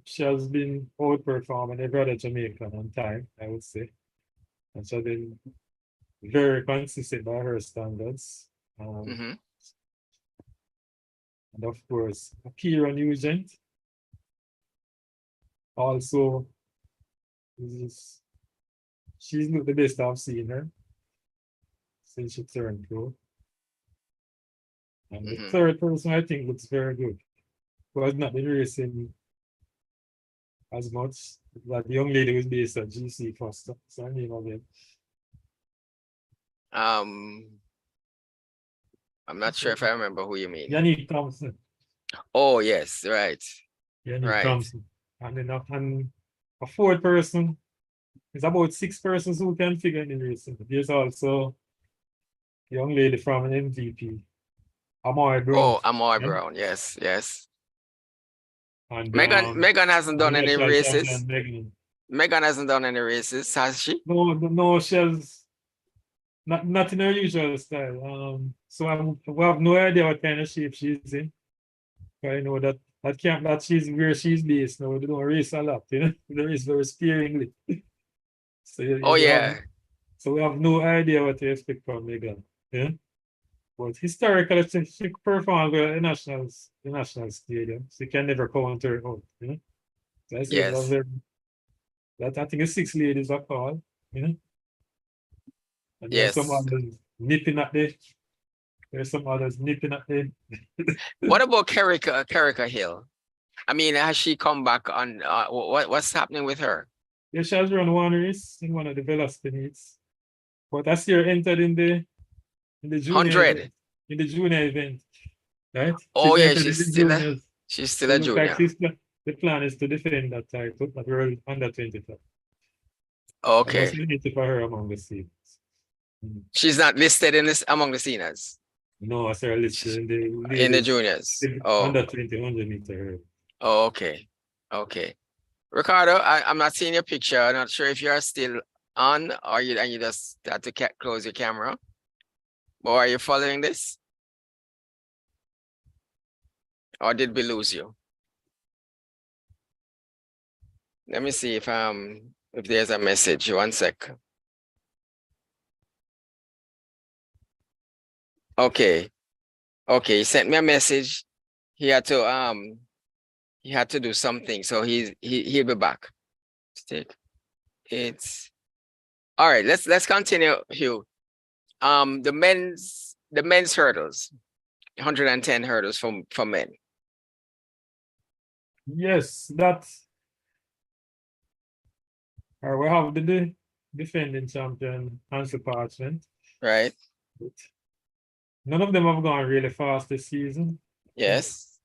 She has been outperforming every other Jamaican on time, I would say. And she's been very consistent by her standards. And of course, Kira Nugent also she's not the best I've seen her since she turned pro. And the third person I think looks very good, who has not been racing as much. That young lady was based at GC Foster. So her name again. I'm not sure if I remember who you mean. Yannick Thompson. Oh yes, right. Yannick Thompson. And then a fourth person. It's about 6 persons who can figure in the racing. There's also a young lady from an MVP. Amari Brown. Oh, Amari Brown, yes. And Megan hasn't done any races. Megan hasn't done any races, has she? No, she's not in her usual style. So we have no idea what kind of shape she's in. I know that she's where she's based now. They don't race a lot, you know. They race very sparingly. So so we have no idea what to expect from Megan. Yeah. But historically, she performed well in the national stadium. She can never count her out. You know? So I say that I think 6 ladies are called. You know? And there's some others nipping at the. There's some others nipping at the. What about Kerika Hill? I mean, has she come back on? What's happening with her? Yeah, she has run one race in one of the velocity meets. But I see her entered in the junior 100 event, in the junior event, right? Oh yeah, she's still a junior. Like the plan is to defend that title, but we're under 25. Okay. For her among the seniors. She's not listed in this among the seniors. No, I saw her listed in the juniors. Under 20 100 meter. Oh, okay. Ricardo, I'm not seeing your picture. I'm not sure if you are still on or you just had to close your camera. Or are you following this? Or did we lose you? Let me see if there's a message. 1 sec. Okay. He sent me a message. He had to do something, so he'll be back. It's all right. Let's continue, Hugh. The men's hurdles, 110 hurdles for men. Yes, that's. All right, we have the defending champion, Hansel Parchment. Right. But none of them have gone really fast this season. Yes.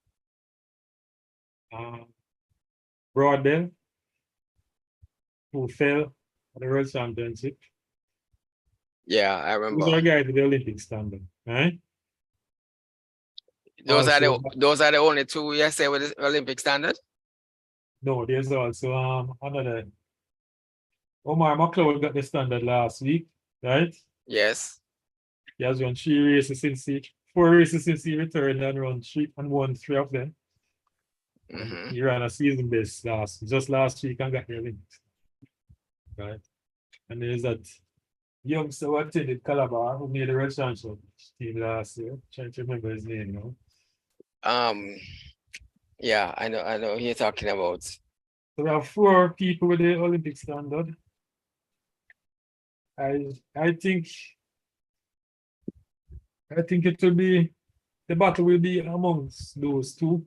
Broadbell, who fell at the World Championship. Yeah, I remember. Those are guys with the Olympic standard, right? Those are Also, the only two you say with the Olympic standard? no, there's also another. Omar McLeod got the standard last week, right? Yes. He has run 4 races since he returned and won 3 of them. He ran a season best just last week and got the Olympics. Right. And there's that youngster who attended Calabar who made the World Championship team last year. Trying to remember his name now. Yeah, I know who you're talking about. So we have 4 people with the Olympic standard. I think it will be the battle will be amongst those 2.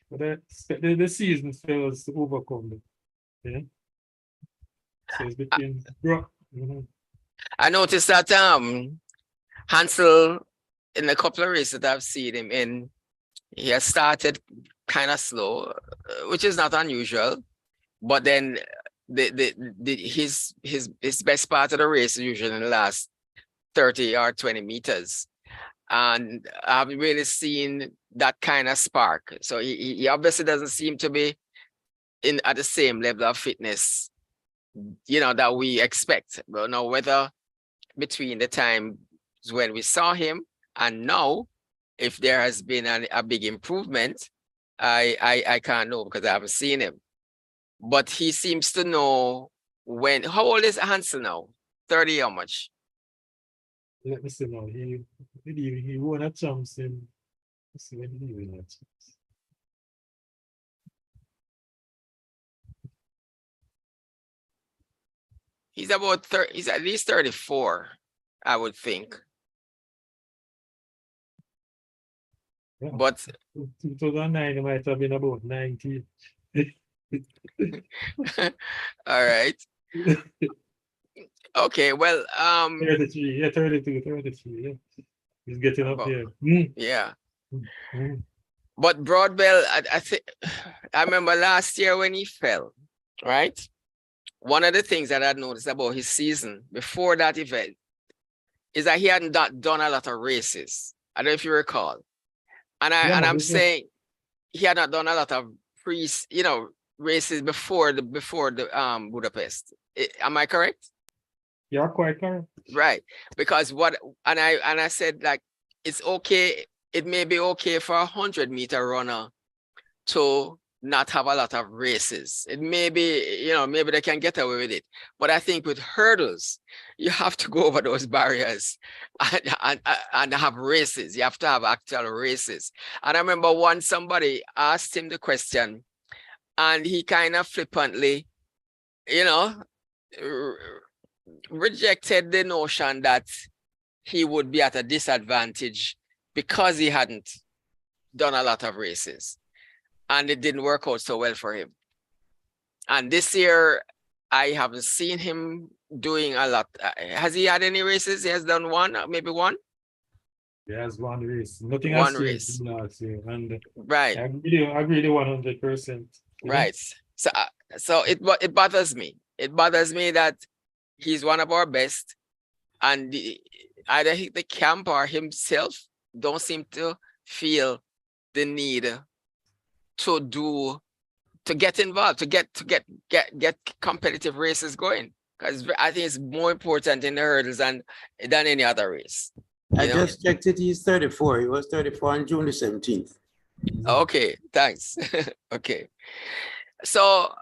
But the season fails to overcome them. Yeah. So it's between I noticed that Hansel, in a couple of races that I've seen him in, he has started kind of slow, which is not unusual. But then his best part of the race is usually in the last 30 or 20 meters. And I haven't really seen that kind of spark. So he obviously doesn't seem to be at the same level of fitness, that we expect. But now whether between the times when we saw him and now, if there has been a big improvement, I can't know because I haven't seen him. But he seems to know when. How old is Hansel now? 30 how much? Let me see now. He won a chance in. Let's see when did he win that chance? He's about 30. He's at least 34, I would think. Yeah. But 2009, it might have been about 90. all right. Okay, well, 33, yeah, 33, yeah. He's getting up there. Yeah. But Broadbell, I think I remember last year when he fell, right? One of the things that I noticed about his season before that event is that he hadn't done a lot of races. I don't know if you recall. And I'm saying he had not done a lot of races before the Budapest. Am I correct? You're quite correct. Right. Because I said, like, it's okay. It may be okay for a 100-meter runner to not have a lot of races. It may be, maybe they can get away with it. But I think with hurdles, you have to go over those barriers and have races. You have to have actual races. And I remember once somebody asked him the question, and he kind of flippantly, rejected the notion that he would be at a disadvantage because he hadn't done a lot of races. And it didn't work out so well for him. And this year, I haven't seen him doing a lot. Has he had any races? He has done one, maybe one? He has one race. Nothing one else race. Last year. And right. I agree 100%. Right. So it bothers me. It bothers me that he's one of our best. And either the camp or himself don't seem to feel the need to get involved, to get competitive races going, because I think it's more important in the hurdles than any other race. I just checked it. He's 34. He was 34 on June the 17th. Okay, thanks. Okay, so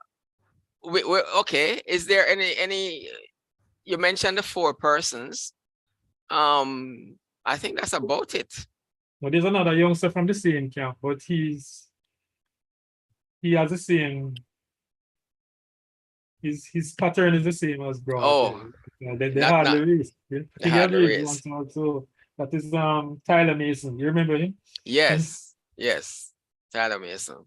we're okay. Is there any? You mentioned the 4 persons. I think that's about it. Well, there's another youngster from the same camp, but he has the same his pattern is the same as Brown. Oh, They not- hardly not- race. I think he had hardly race race. once also. That is Tyler Mason. You remember him? Yes, yes, Tyler Mason.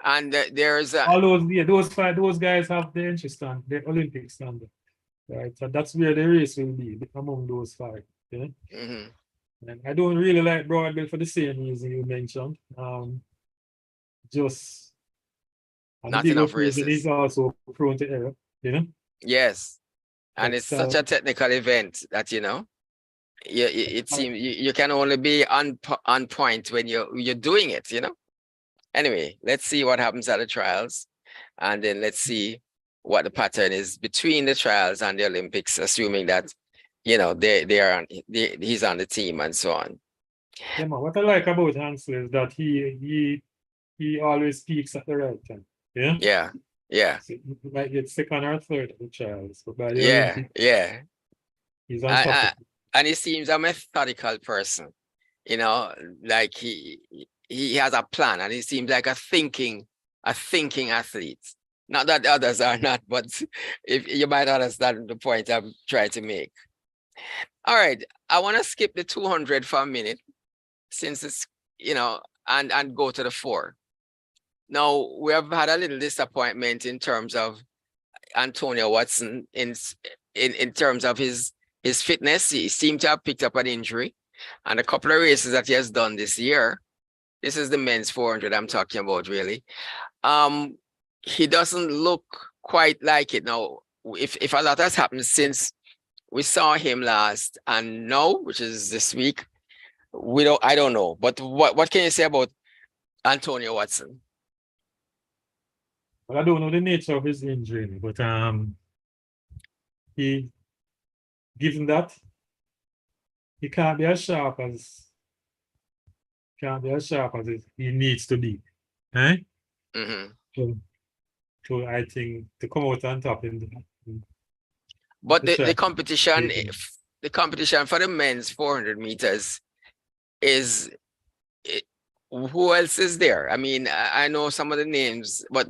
And there's All those guys have the entry stand, the Olympic standard. Right. So that's where the race will be among those 5. Yeah. Mhm. And I don't really like Broadwell for the same reason you mentioned. Just and Not the bigger enough reason races. is also prone to error, you know. Yes, and But, it's such a technical event that it seems you can only be on point when you're doing it. Anyway, let's see what happens at the trials, and then let's see what the pattern is between the trials and the Olympics, assuming that he's on the team and so on. yeah, man, what I like about Hansel is that he always peaks at the right time. Yeah. Yeah. So he might get second or third at the trials, but by the Yeah. Olympics, Yeah. he's on top of it. And he seems a methodical person, like he has a plan, and he seems like a thinking athlete. Not that the others are not, but if you might understand the point I'm trying to make. All right, I want to skip the 200 for a minute, since it's and go to the 4. Now we have had a little disappointment in terms of Antonio Watson in terms of his fitness. He seemed to have picked up an injury, and a couple of races that he has done this year. This is the men's 400 I'm talking about, really. He doesn't look quite like it now. If a lot has happened since we saw him last and now, which is this week, I don't know. But what can you say about Antonio Watson? Well, I don't know the nature of his injury, but given that he can't be as sharp as he needs to be, eh? Mm-hmm. So I think to come out on top but the competition for the men's 400 meters is who else is there? I mean, I know some of the names, but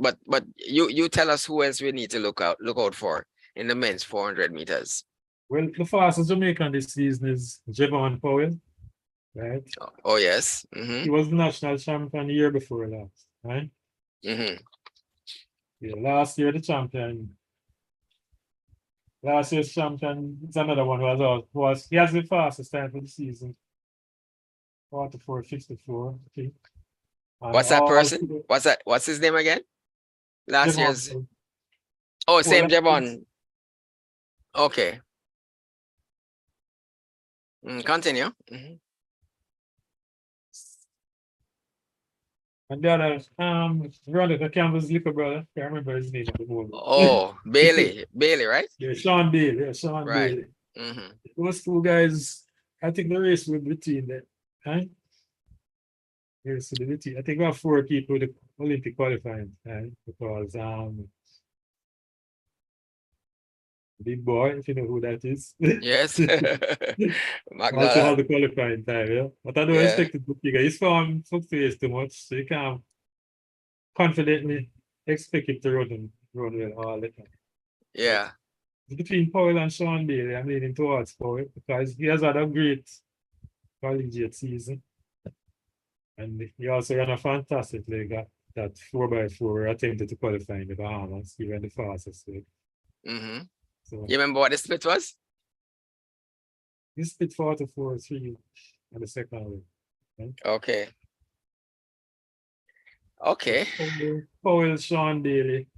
you tell us who else we need to look out for in the men's 400 meters. Well, the fastest Jamaican this season is Powell, right? Oh yes. Mm-hmm. He was the national champion the year before last, right? Mm-hmm. Yeah, last year's champion is another one who he has the fastest time for the season. 44.54, I think. What's that person? What's his name again? Last year's. Oh, same Javon. Okay. Continue. Mm-hmm. And the other, Veronica Campbell's little brother, I can't remember his name at the moment. Oh, Bailey, right? Yeah, Sean Bailey. Right. Bailey. Mm-hmm. Those 2 guys, I think the race will be between them. Right? Yes, I think we have 4 people with the Olympic qualifying, right? Because Big Boy, if you know who that is. Yes. Also have the qualifying time, yeah. But I don't expect it to figure. He's found foot face too much, so you can't confidently expect him to run well all the time. Yeah. Between Powell and Sean Bailey, I'm leaning towards Powell because he has had a great collegiate season. And he also ran a fantastic leg at that 4x4 attempted to qualify in the Bahamas. He ran the fastest leg. Mm-hmm. So, you remember what the split was? He split 44.3 on the second leg. Right? Okay. Okay. Powell, Sean Bailey.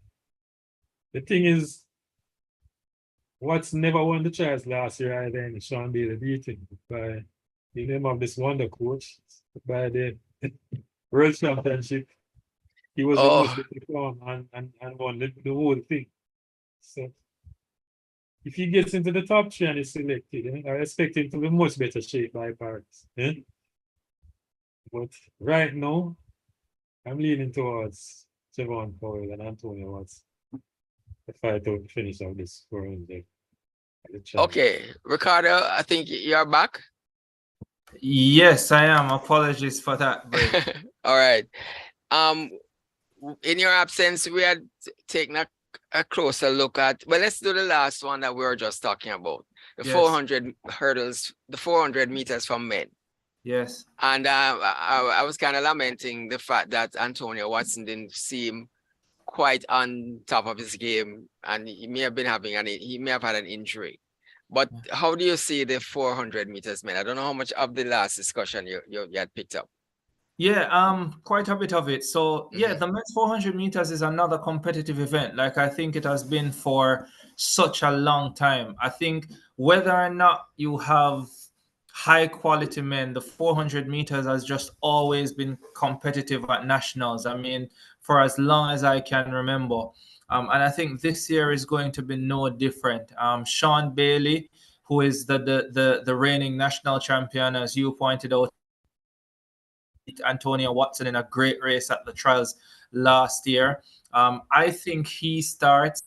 The thing is, Watts never won the trials last year either, and Sean Bailey beat him by the name of this wonder coach by the World Championship. He was the most performed and won the whole thing. So if he gets into the top 3 and is selected, I expect him to be much better shape by Paris. But right now, I'm leaning towards Javon Powell and Antonio Watts. The fight to finish out this 400. Okay, Ricardo, I think you're back. Yes, I am. Apologies for that break. All right. In your absence, we had taken a a closer look at, well, let's do the last one that we were just talking about. The Yes. 400 hurdles, the 400 meters for men. Yes. And I was kind of lamenting the fact that Antonio Watson didn't seem quite on top of his game, and he may have had an injury. But how do you see the 400 meters men? I don't know how much of the last discussion you had picked up. Yeah, quite a bit of it. So yeah, the men's 400 meters is another competitive event. Like I think it has been for such a long time. I think whether or not you have high quality men, the 400 meters has just always been competitive at nationals. I mean, for as long as I can remember. And I think this year is going to be no different. Sean Bailey, who is the reigning national champion, as you pointed out, Antonio Watson in a great race at the trials last year. I think he starts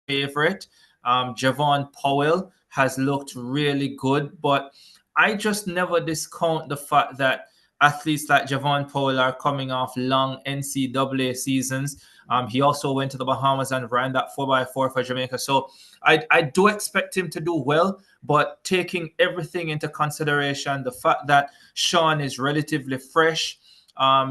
favorite. Javon Powell has looked really good, but I just never discount the fact that athletes like Javon Powell are coming off long NCAA seasons. He also went to the Bahamas and ran that 4x4 for Jamaica. So I do expect him to do well, but taking everything into consideration, the fact that Sean is relatively fresh,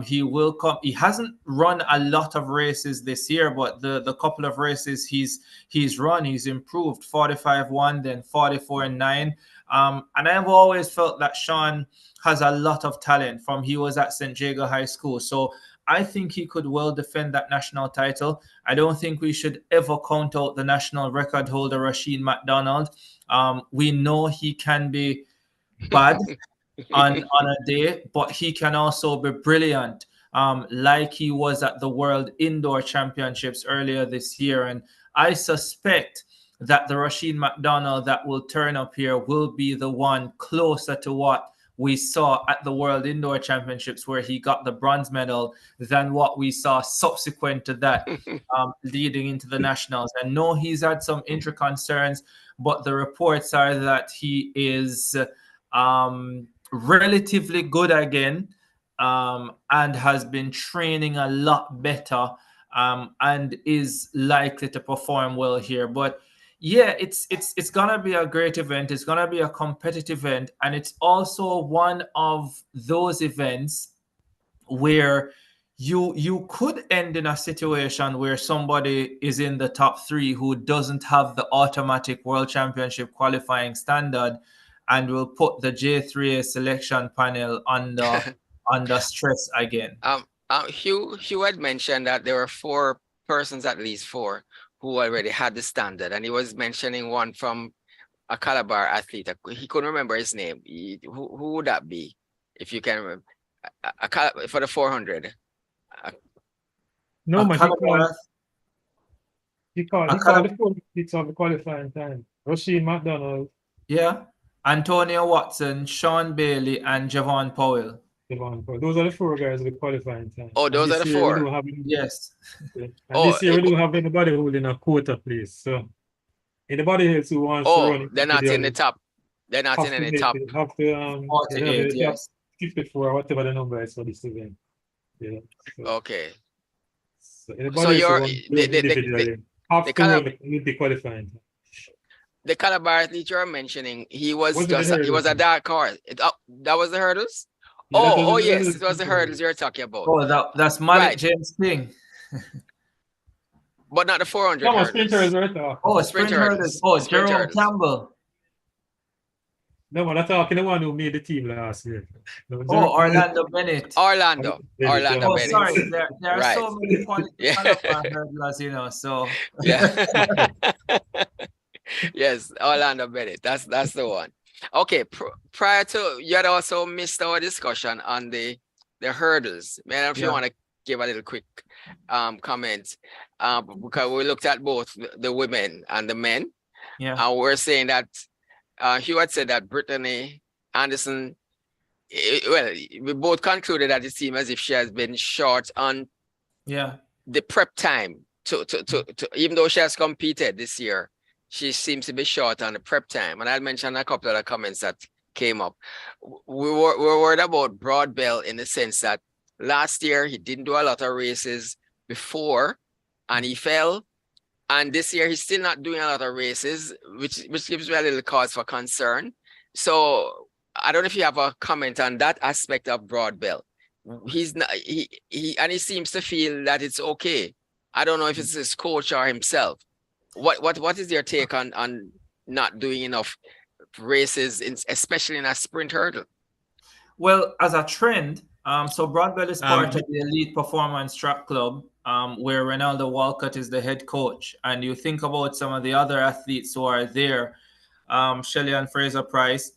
he will come. He hasn't run a lot of races this year, but the couple of races he's run, he's improved 45-1, then 44-9. And I've always felt that Sean has a lot of talent from he was at St. Jago High School. So I think he could well defend that national title. I don't think we should ever count out the national record holder, Rasheen McDonald. We know he can be bad on a day, but he can also be brilliant, like he was at the World Indoor Championships earlier this year. And I suspect that the Rasheen McDonald that will turn up here will be the one closer to what we saw at the World Indoor Championships, where he got the bronze medal, than what we saw subsequent to that, leading into the nationals. And no, he's had some injury concerns, but the reports are that he is relatively good again, and has been training a lot better, and is likely to perform well here. But yeah, it's gonna be a great event. It's gonna be a competitive event, and it's also one of those events where you could end in a situation where somebody is in the top 3 who doesn't have the automatic World Championship qualifying standard, and will put the J3A selection panel under stress again. Hugh had mentioned that there were 4 persons, at least 4, who already had the standard, and he was mentioning one from a Calabar athlete. He couldn't remember his name. Who would that be, if you can remember? For the 400. No, but he called the 4 hits of the qualifying time. Rasheen McDonald. Yeah. Antonio Watson, Sean Bailey, and Javon Powell. Those are the 4 guys with qualifying time. Oh, those are the 4. Yes. And this year we don't have anybody holding a quota place. So anybody else who wants to run, they're not in the top. They're not in any top. Have to 48, yes. Skip it for whatever the number is for this event. Yeah. So, okay. So anybody else have to run with the qualifying time. The Calabar athlete you're mentioning, he was a dark horse. That was the hurdles? Yeah, yes, it was the hurdles you're talking about. Oh, that's Malik James King. But not the 400 no, hurdles. sprinters right there. Sprint hurdles. Jerome Campbell. No, but I'm talking the one who made the team last year. No, Orlando Bennett. Orlando Bennett. Sorry, there are so many hurdlers, you know, so. Yeah. Yes, Orlando Bennett. That's the one. Okay, prior to, you had also missed our discussion on the hurdles. Man, if you want to give a little quick comment, because we looked at both the women and the men. Yeah. And we're saying that Hugh had said that Brittany Anderson, we both concluded that it seemed as if she has been short on the prep time to even though she has competed this year. She seems to be short on the prep time. And I'll mention a couple of the comments that came up. We were worried about Broadbell in the sense that last year he didn't do a lot of races before and he fell. And this year he's still not doing a lot of races, which gives me a little cause for concern. So I don't know if you have a comment on that aspect of Broadbell. He's not and he seems to feel that it's okay. I don't know if it's his coach or himself. What is your take on not doing enough races, especially in a sprint hurdle? Well, as a trend, so Broadbell is part of the Elite Performance Track Club, where Ronaldo Walcott is the head coach. And you think about some of the other athletes who are there, Shelley and Fraser Price,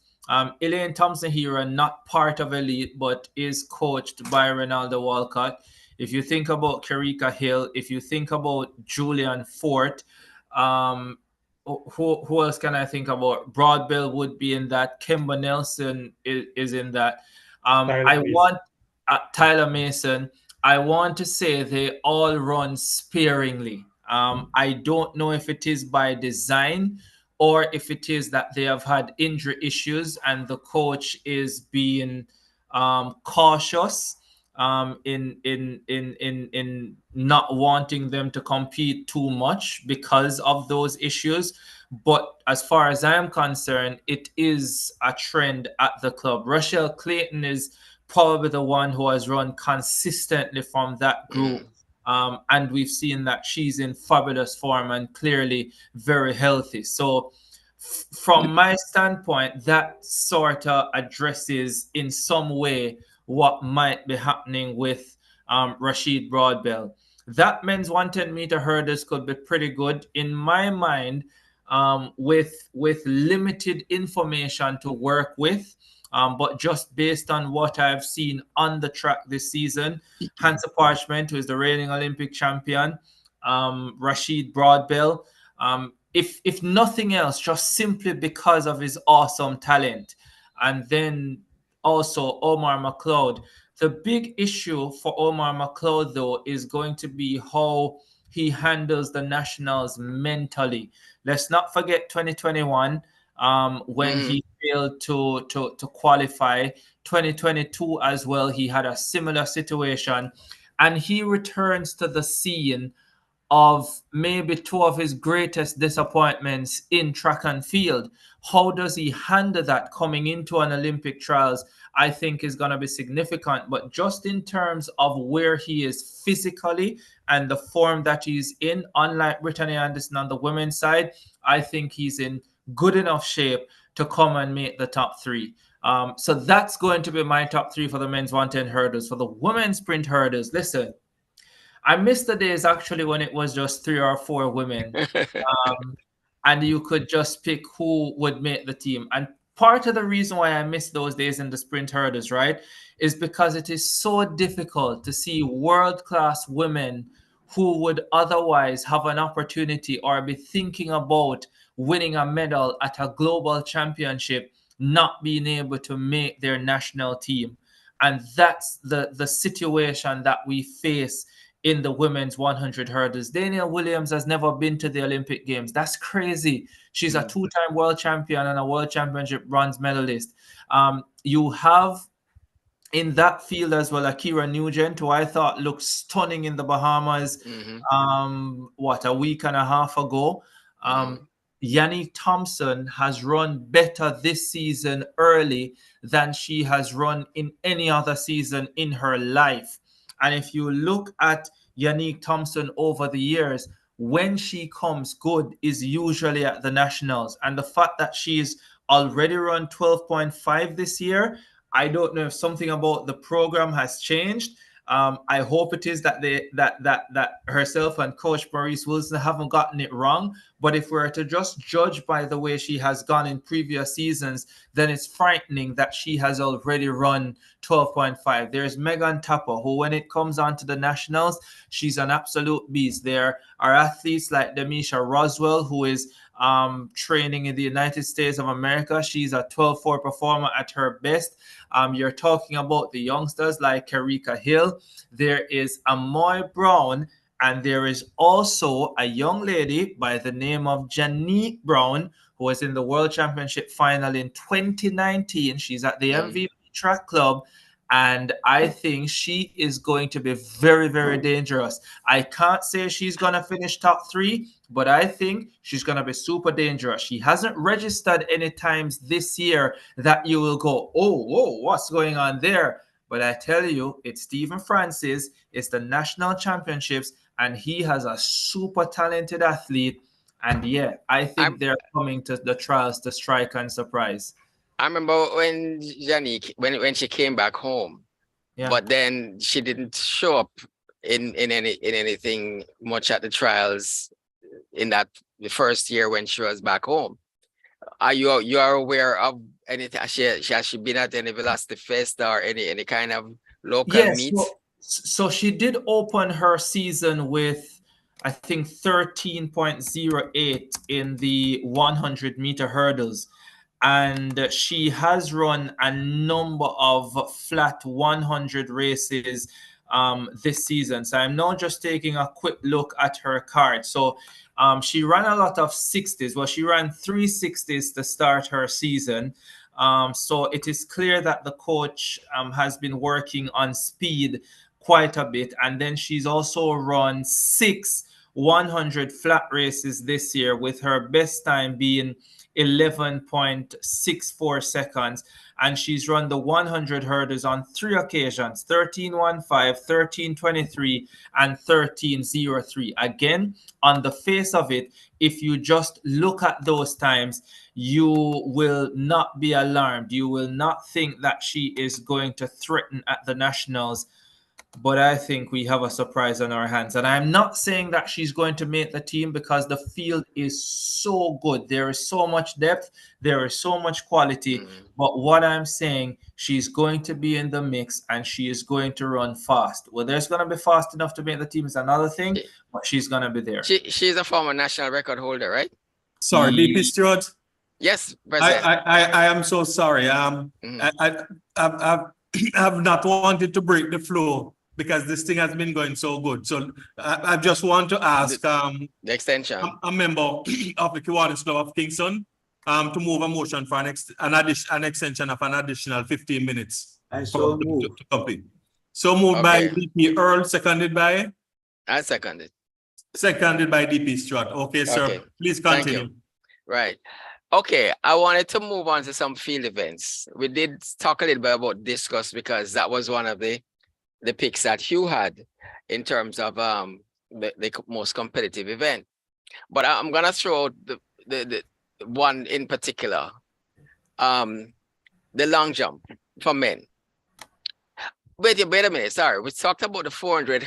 Elaine Thompson-Hero, not part of Elite, but is coached by Ronaldo Walcott. If you think about Karika Hill, if you think about Julian Fort, who else can I think about? Broadbell would be in that. Kimber Nelson is in that. Tyler Mason. I want to say they all run sparingly. I don't know if it is by design or if it is that they have had injury issues and the coach is being cautious in not wanting them to compete too much because of those issues. But as far as I am concerned, it is a trend at the club. Rochelle Clayton is probably the one who has run consistently from that group. And we've seen that she's in fabulous form and clearly very healthy. So from my standpoint, that sort of addresses in some way what might be happening with Rashid Broadbell. That men's 110 meter hurdles could be pretty good in my mind, with limited information to work with. But just based on what I've seen on the track this season, Hansa Parchment, who is the reigning Olympic champion, Rashid Broadbell, if nothing else, just simply because of his awesome talent. And then also Omar McLeod. The big issue for Omar McLeod, though, is going to be how he handles the nationals mentally. Let's not forget 2021, when he failed to qualify. 2022 as well, he had a similar situation. And he returns to the scene of maybe two of his greatest disappointments in track and field. How does he handle that coming into an Olympic trials? I think is going to be significant. But just in terms of where he is physically and the form that he's in, unlike Brittany Anderson on the women's side, I think he's in good enough shape to come and make the top three. So that's going to be my top three for the men's 110 hurdles. For the women's sprint hurdles, listen, I miss the days actually when it was just 3 or 4 women, and you could just pick who would make the team. And part of the reason why I miss those days in the sprint hurdles, right, is because it is so difficult to see world-class women who would otherwise have an opportunity or be thinking about winning a medal at a global championship not being able to make their national team. And that's the situation that we face in the women's 100 hurdles. Danielle Williams has never been to the Olympic Games. That's crazy. She's a 2-time world champion and a world championship bronze medalist. You have in that field as well, Akira Nugent, who I thought looked stunning in the Bahamas, a week and a half ago. Yannick Thompson has run better this season early than she has run in any other season in her life. And if you look at Yannick Thompson over the years, when she comes good is usually at the nationals. And the fact that she's already run 12.5 this year, I don't know if something about the program has changed. I hope it is that that herself and Coach Maurice Wilson haven't gotten it wrong. But if we're to just judge by the way she has gone in previous seasons, then it's frightening that she has already run 12.5. There's Megan Tapper, who when it comes on to the nationals, she's an absolute beast. There are athletes like Demisha Roswell, who is training in the United States of America. She's a 12.4 performer at her best. You're talking about the youngsters like Karika Hill. There is Amoy Brown, and there is also a young lady by the name of Janique Brown, who was in the World Championship final in 2019. She's at the MVP Track Club, And I think she is going to be very, very dangerous. I can't say she's going to finish top 3, but I think she's going to be super dangerous. She hasn't registered any times this year that you will go, oh, whoa, what's going on there? But I tell you, it's Stephen Francis, it's the national championships, and he has a super talented athlete. And yeah, I think they're coming to the trials to strike and surprise. I remember when Janique, when she came back home, but then she didn't show up in anything much at the trials in the first year when she was back home. Are you aware of anything? Has she been at any Velocity Fest or any kind of local meets? So she did open her season with, I think, 13.08 in the 100-meter hurdles. And she has run a number of flat 100 races this season. So I'm now just taking a quick look at her card. So she ran a lot of 60s. Well, she ran 3 60s to start her season. So it is clear that the coach has been working on speed quite a bit. And then she's also run 6 100 flat races this year, with her best time being 11.64 seconds, and she's run the 100 hurdles on 3 occasions: 13.15, 13.23, and 13.03. Again, on the face of it, if you just look at those times, you will not be alarmed. You will not think that she is going to threaten at the nationals. But I think we have a surprise on our hands. And I'm not saying that she's going to make the team, because the field is so good. There is so much depth. There is so much quality. But what I'm saying, she's going to be in the mix, and she is going to run fast. Whether it's going to be fast enough to make the team is another thing, but she's going to be there. She's a former national record holder, right? Sorry, DP Stewart. Yes, President. I am so sorry. I've not wanted to break the flow, because this thing has been going so good. So I just want to ask the extension, a member of the Kiwanis Club of Kingston to move a motion for an extension of an additional 15 minutes. To complete. So moved by DP Earl, seconded by? I seconded. Seconded by DP Stewart. Okay, sir. Okay. Please continue. Thank you. Right. Okay, I wanted to move on to some field events. We did talk a little bit about discus, because that was one of the picks that Hugh had in terms of the most competitive event. But I'm gonna throw out the one in particular, the long jump for men. Wait a minute, sorry. We talked about the 400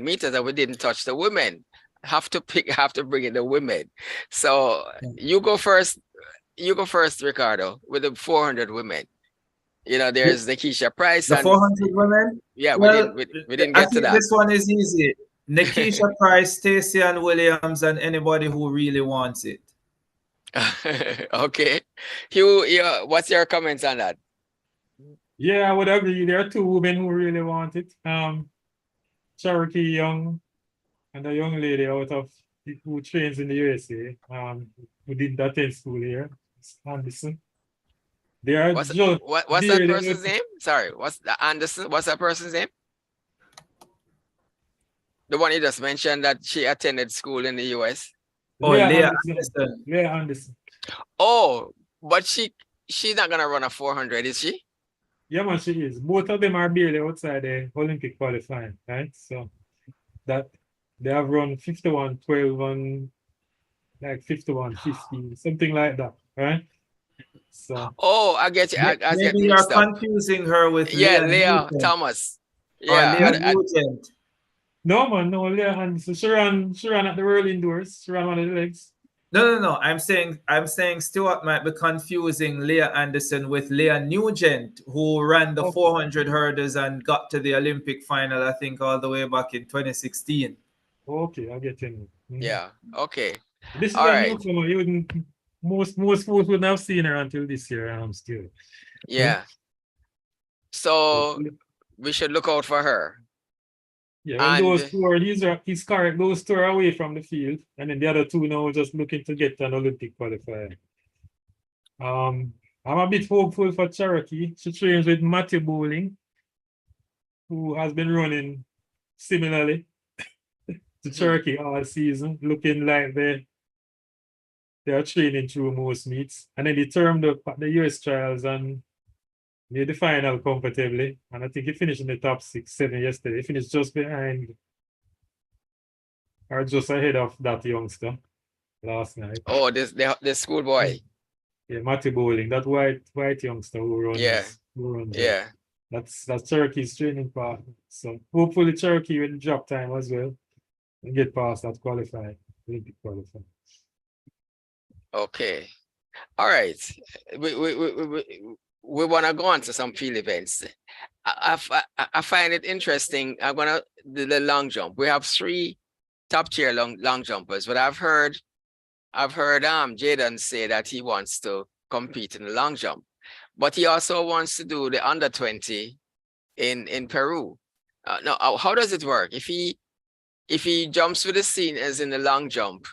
meters, and we didn't touch the women. Have to bring in the women. So you go first, Ricardo, with the 400 women. You know, there's Nikisha Price. The 400 women? Yeah, well, we didn't get to that. This one is easy. Nikisha Price, Stacey Ann Williams, and anybody who really wants it. Okay. Hugh, what's your comments on that? Yeah, I would agree. There are 2 women who really want it. Cherokee Young and a young lady who trains in the USA, who didn't attend school here, Anderson. What's that person's name? Sorry, what's Anderson? What's that person's name? The one you just mentioned that she attended school in the US. Oh, Leah Anderson. Leah Anderson. Oh, but she's not gonna run a 400, is she? Yeah, man, she is. Both of them are barely outside the Olympic qualifying, right? So that they have run 51.12 and like 51.15, something like that, right? So I get you. Maybe you're confusing her with Leah Thomas. Yeah, no, man, no, Leah Anderson. She ran at the World Indoors. She ran one of the legs. No. I'm saying Stewart might be confusing Leah Anderson with Leah Nugent, who ran the 400 hurdles and got to the Olympic final, I think, all the way back in 2016. Okay, I get you. Yeah. Okay. This is a newcomer. You wouldn't. Most folks wouldn't have seen her until this year. Still. Yeah. So we should look out for her. Yeah, and those 2 he's correct. Those 2 are away from the field, and then the other 2 now just looking to get an Olympic qualifier. I'm a bit hopeful for Cherokee. She trains with Matthew Bowling, who has been running similarly to Cherokee all season, looking like they are training through most meets. And then he turned up at the US trials and made the final comfortably. And I think he finished in the top 6, 7 yesterday. He finished just behind or just ahead of that youngster last night. Oh, the schoolboy. Yeah, Matty Bowling, that white youngster who runs. Yeah. Who runs Yeah. That's Cherokee's training partner. So hopefully Cherokee will drop time as well and get past that qualifying, Olympic qualifying. Okay. All right. We want to go on to some field events. I find it interesting. I'm gonna the long jump. We have 3 top tier long jumpers, but I've heard Jaden say that he wants to compete in the long jump, but he also wants to do the under 20 in Peru. Now, how does it work? If he jumps with the seniors in the long jump,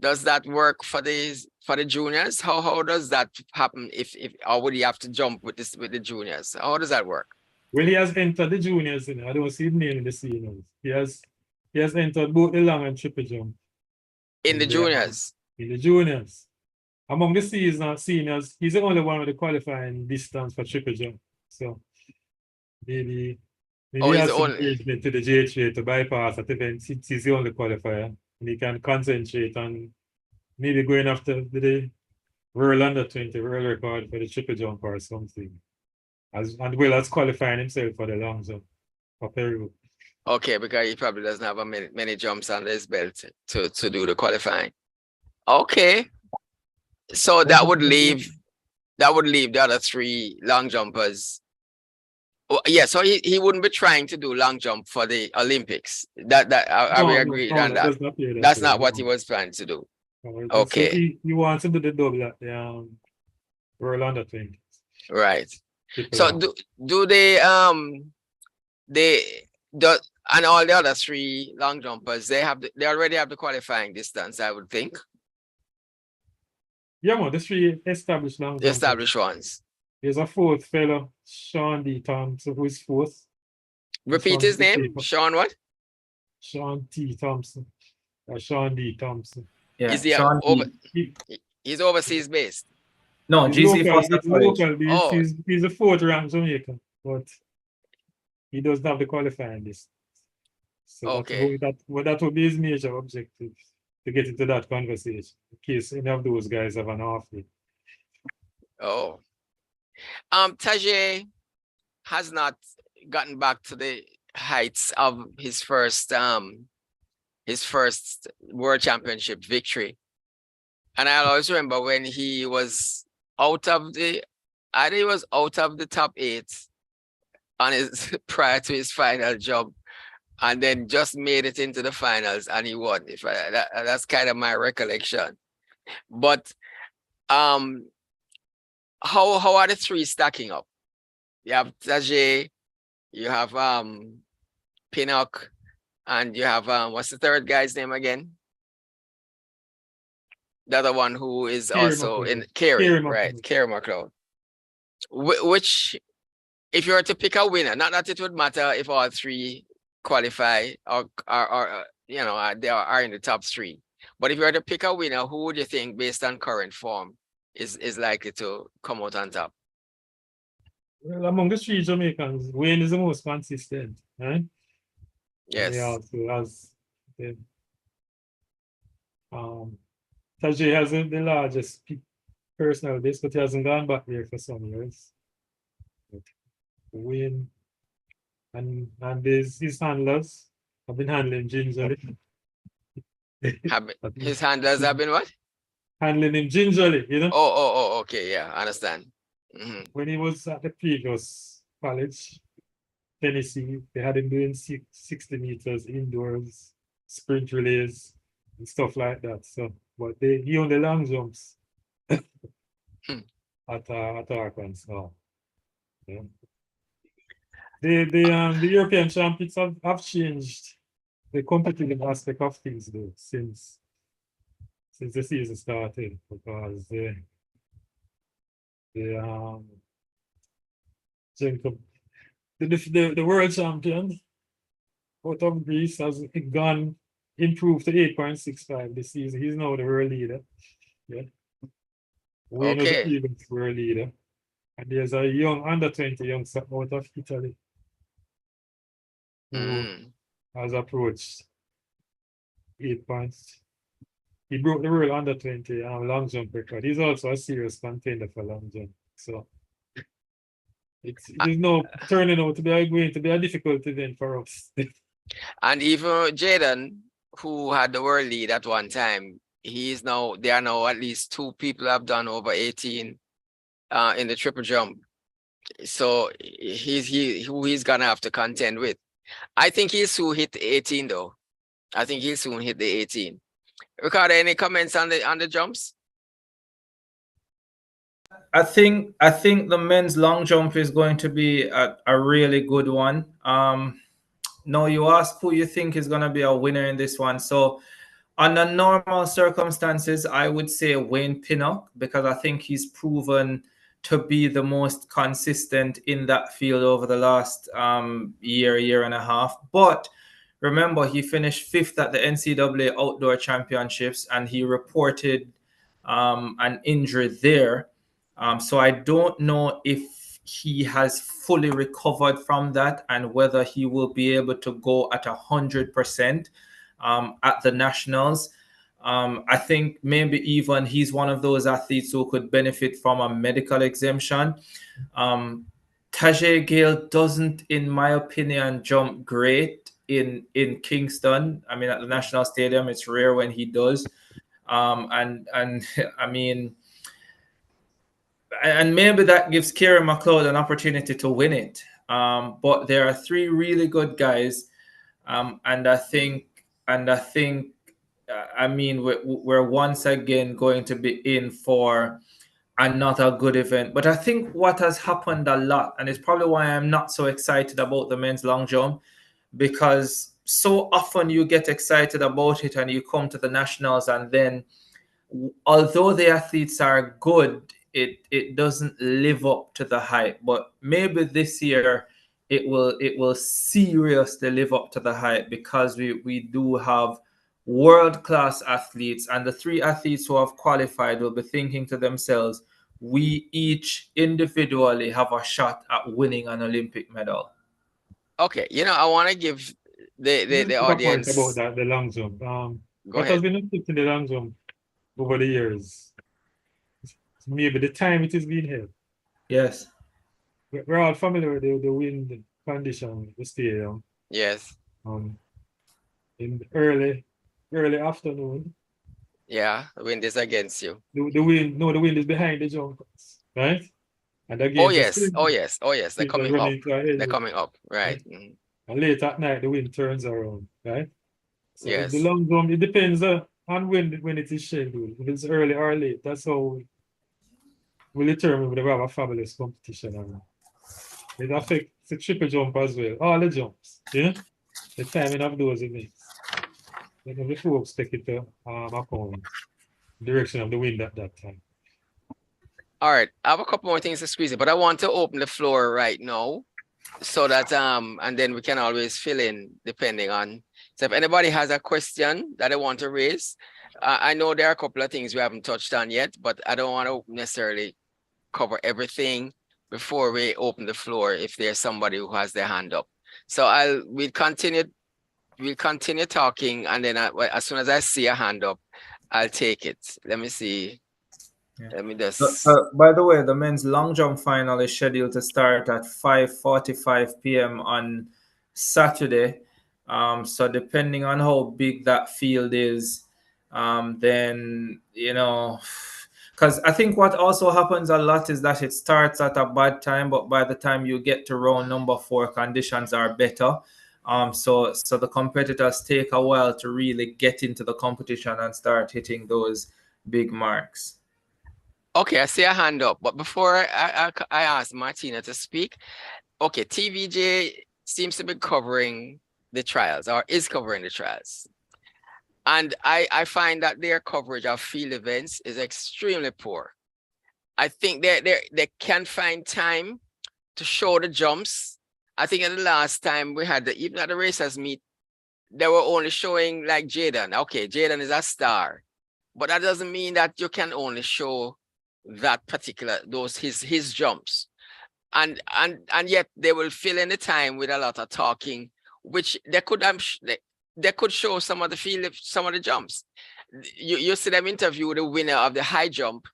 does that work for the juniors? How does that happen? Or would he have to jump with the juniors? How does that work? Well, he has entered the juniors. I don't see his name in the seniors. He has entered both the long and triple jump. In the juniors. In the juniors. Among the seniors, he's the only one with the qualifying distance for triple jump. So maybe he has some engagement to the JHA to bypass that event. He's the only qualifier. And he can concentrate on maybe going after the world under 20 world record for the triple jump or something. As well as qualifying himself for the long jump for Peru. Okay, because he probably doesn't have many jumps under his belt to do the qualifying. Okay. So that would leave the other 3 long jumpers. Oh, yeah, so he wouldn't be trying to do long jump for the Olympics. Are we agreed on that? That's not what he was trying to do. Okay. So he wants to do the double at the world under 20. Right. So do they and all the other 3 long jumpers, they already have the qualifying distance, I would think. Yeah, man, the 3 established long jumpers. Established ones. There's a 4th fellow, Sean D. Thompson, who is 4th. Repeat his name. Sean what? Sean T. Thompson. Or Sean D. Thompson. Yeah, is he he's overseas based? No, he's GC local. He's a 4th ranked Jamaican, but he doesn't have the qualifying list. So okay. that would be his major objective, to get into that conversation, in case any of those guys have an off day. Oh. Tajay has not gotten back to the heights of his first world championship victory. And I always remember when he was out of the top 8 on his prior to his final jump, and then just made it into the finals and he won. That's kind of my recollection. But how are the 3 stacking up? You have Tajay, you have Pinnock, and you have what's the 3rd guy's name again? The other one who is also in Kerry, right? Kerry McLeod. Which, if you were to pick a winner, not that it would matter if all 3 qualify or they are in the top 3, but if you were to pick a winner, who would you think, based on current form, is likely to come out on top? Well, among the 3 Jamaicans, Wayne is the most consistent, right? Yes. He also has Tajay has the largest personal base, but he hasn't gone back there for some years. But Wayne and his handlers have been handling gingerly. His handlers have been what? Handling him gingerly, you know? Oh, okay, yeah, I understand. When he was at the previous college, Tennessee, they had him doing 60 meters indoors, sprint relays, and stuff like that. So, but he on the long jumps at Arkansas. Yeah. The European champions have changed the competitive aspect of things though since the season started, because the Jacob, the world champion out of Greece has improved to 8.65 this season. He's now the world leader. Yeah. Wayne was the Okay. previous world leader. And there's a young under 20 youngster out of Italy who has approached 8 points. He broke the world under 20 long jump record. He's also a serious contender for long jump. So it is now turning out to be going to be a difficult event for us. And even Jaden, who had the world lead at one time, there are now at least 2 people have done over 18 in the triple jump. So he's gonna have to contend with. I think he'll soon hit the 18 though. I think he'll soon hit the 18. Ricardo, any comments on the jumps? I think the men's long jump is going to be a really good one. No, you ask who you think is going to be a winner in this one. So under normal circumstances, I would say Wayne Pinnock, because I think he's proven to be the most consistent in that field over the last year and a half. But remember, he finished 5th at the NCAA Outdoor Championships, and he reported an injury there. So I don't know if he has fully recovered from that and whether he will be able to go at 100% at the Nationals. I think maybe even he's one of those athletes who could benefit from a medical exemption. Tajay Gale doesn't, in my opinion, jump great in Kingston. I mean, at the National Stadium, it's rare when he does. And I mean, and maybe that gives Kieran McLeod an opportunity to win it. But there are 3 really good guys, and I think, I mean, we're once again going to be in for another good event. But I think what has happened a lot, and it's probably why I'm not so excited about the men's long jump, because so often you get excited about it and you come to the Nationals, and then although the athletes are good, it doesn't live up to the hype. But maybe this year it will seriously live up to the hype, because we do have world-class athletes, and the 3 athletes who have qualified will be thinking to themselves, we each individually have a shot at winning an Olympic medal. Okay, I want to give the audience about that, the long jump. What ahead. has been affecting the long jump over the years? Maybe the time it is being held. Yes. We're all familiar with the wind condition, the stadium. Yes. In the early afternoon. Yeah, the wind is against you. The wind is behind the jumpers, right? And again, oh yes. They're coming up. They're coming up, right? Mm-hmm. And late at night, the wind turns around, right? So yes. The long jump, it depends on when it is scheduled. If it's early or late, that's how we determine whether we have a fabulous competition or not. It affects the triple jump as well. All the jumps, the timing of those events. The folks take it to account, direction of the wind at that time. All right, I have a couple more things to squeeze in, but I want to open the floor right now, so that and then we can always fill in depending on. So if anybody has a question that they want to raise, I know there are a couple of things we haven't touched on yet, but I don't want to necessarily cover everything before we open the floor if there's somebody who has their hand up. So we'll continue talking, and then as soon as I see a hand up, I'll take it. Let me see. Yeah. Let me just. By the way, the men's long jump final is scheduled to start at 5:45 p.m. on Saturday. So depending on how big that field is, then because I think what also happens a lot is that it starts at a bad time, but by the time you get to round number 4, conditions are better. So the competitors take a while to really get into the competition and start hitting those big marks. Okay, I see a hand up, but before I ask Martina to speak, okay, TVJ seems to be covering the trials, or is covering the trials. And I find that their coverage of field events is extremely poor. I think they can find time to show the jumps. I think at the last time we had even at the racers meet, they were only showing like Jaden. Okay, Jaden is a star, but that doesn't mean that you can only show that particular his jumps. And yet they will fill in the time with a lot of talking, which they could show some of the jumps. You see them interview the winner of the high jump,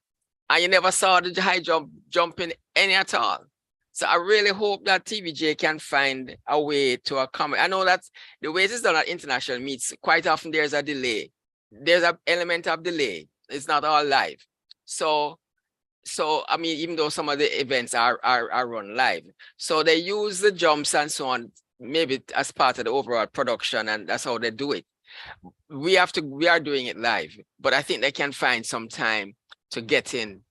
and you never saw the high jump jumping any at all. So I really hope that TVJ can find a way to accommodate. I know that the way it is done at international meets, quite often there's a delay. There's an element of delay. It's not all live. So I mean, even though some of the events are run live, so they use the jumps and so on, maybe as part of the overall production, and that's how they do it. We are doing it live, but I think they can find some time to get in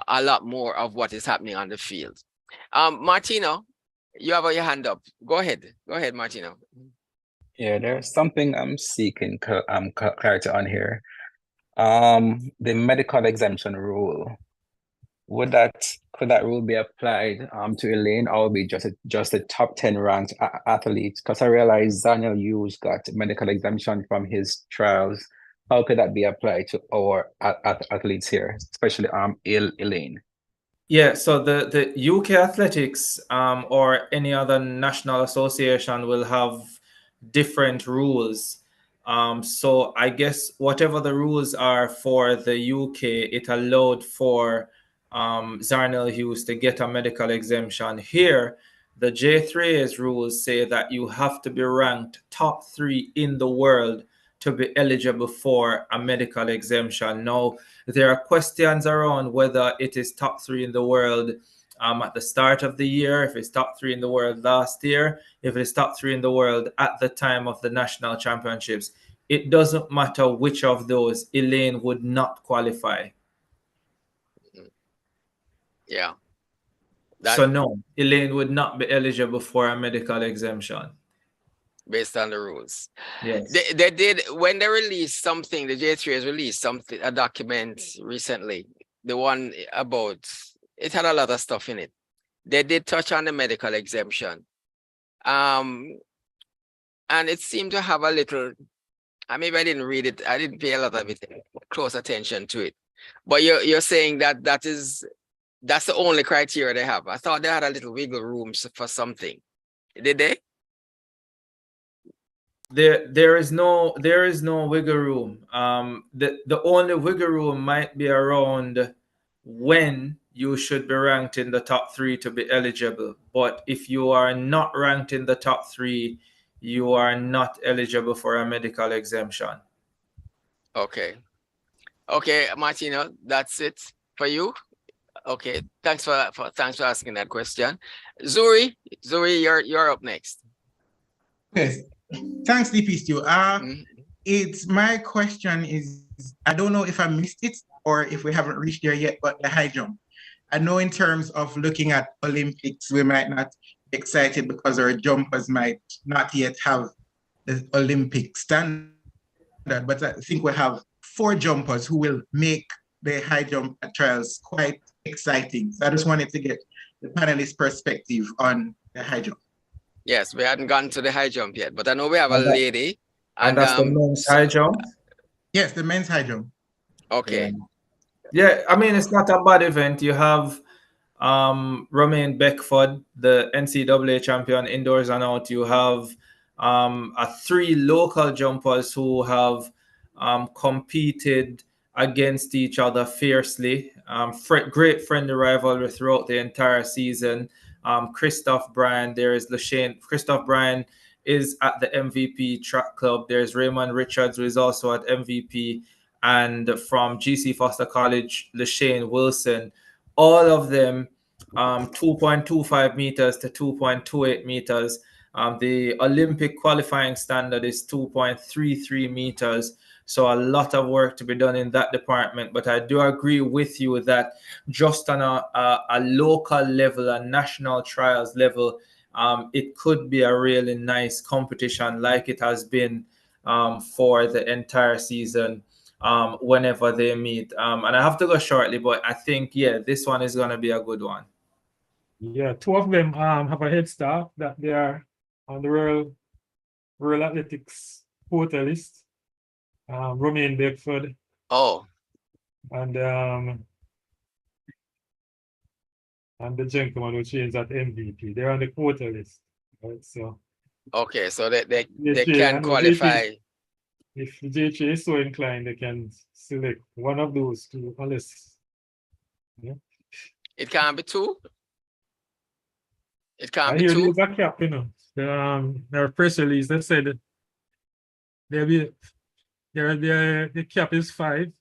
a lot more of what is happening on the field. Martino, you have your hand up. Go ahead, Martino. Yeah, there's something I'm seeking clarity on here. The medical exemption rule. Could that rule be applied to Elaine, or be just the top 10 ranked athletes? Because I realize Daniel Hughes got medical exemption from his trials. How could that be applied to our athletes here, especially Elaine? Yeah, so the UK Athletics or any other national association will have different rules. So I guess whatever the rules are for the UK, it allowed for Zarnell Hughes to get a medical exemption. Here, the J3's rules say that you have to be ranked top 3 in the world to be eligible for a medical exemption. Now, there are questions around whether it is top 3 in the world at the start of the year, if it's top 3 in the world last year, if it's top 3 in the world at the time of the national championships. It doesn't matter which of those, Elaine would not qualify. Yeah. So no, Elaine would not be eligible for a medical exemption. Based on the rules. Yes. They did, when they released something, the J3 has released something, a document recently, the one about, it had a lot of stuff in it. They did touch on the medical exemption. And it seemed to have a little, maybe I didn't read it, I didn't pay a lot of it, close attention to it. But you're saying that that's the only criteria they have. I thought they had a little wiggle room for something. Did they? There is no wiggle room. The only wiggle room might be around when you should be ranked in the top 3 to be eligible. But if you are not ranked in the top 3, you are not eligible for a medical exemption. Okay, Martino, that's it for you. Okay, thanks for asking that question. Zuri, you're up next. Yes. Thanks, DP Stu. It's my question is, I don't know if I missed it or if we haven't reached there yet, but the high jump. I know in terms of looking at Olympics, we might not be excited because our jumpers might not yet have the Olympic standard, but I think we have 4 jumpers who will make the high jump trials quite exciting. So I just wanted to get the panelist perspective on the high jump. Yes, we hadn't gotten to the high jump yet, but I know we have a lady. And that's the men's high jump? Yes, the men's high jump. Okay. Yeah, I mean, it's not a bad event. You have Romain Beckford, the NCAA champion indoors and out. You have 3 local jumpers who have competed against each other fiercely. Great friendly rivalry throughout the entire season. Christophe Bryan, there is Lashane. Christophe Bryan is at the MVP track club. There's Raymond Richards, who is also at MVP. And from GC Foster College, Lashane Wilson. All of them 2.25 meters to 2.28 meters. The Olympic qualifying standard is 2.33 meters. So a lot of work to be done in that department. But I do agree with you that just on a local level, a national trials level, it could be a really nice competition like it has been for the entire season. whenever they meet. And I have to go shortly, but I think, yeah, this one is going to be a good one. Yeah, two of them have a head start that they are on the World Athletics quota list. Romain Beckford. Oh. And the gentleman who changed that MVP. They're on the quota list. Right? So okay, so they can qualify. If the JHA is so inclined, they can select one of those two, unless it can't be two. It can't I be hear two. there's a cap, you know. Their press release that said the cap is 5.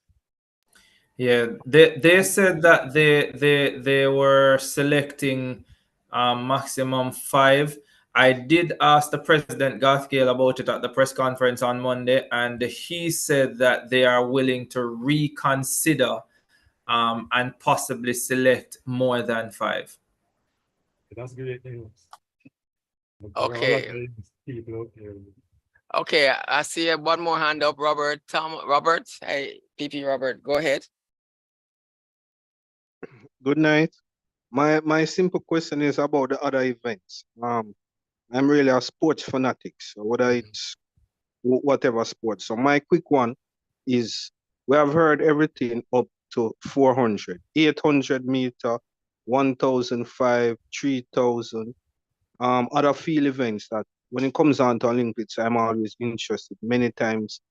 Yeah, they said that they were selecting maximum 5. I did ask the president Garthgale about it at the press conference on Monday, and he said that they are willing to reconsider and possibly select more than 5. That's great news. Okay. Okay, I see one more hand up, Robert. Robert, hey, PP Robert, go ahead. Good night. My simple question is about the other events. I'm really a sports fanatic, so whether it's whatever sport. So my quick one is, we have heard everything up to 400, 800 meter, 1,005, 3,000. Other field events that when it comes on to Olympics, I'm always interested. Many times,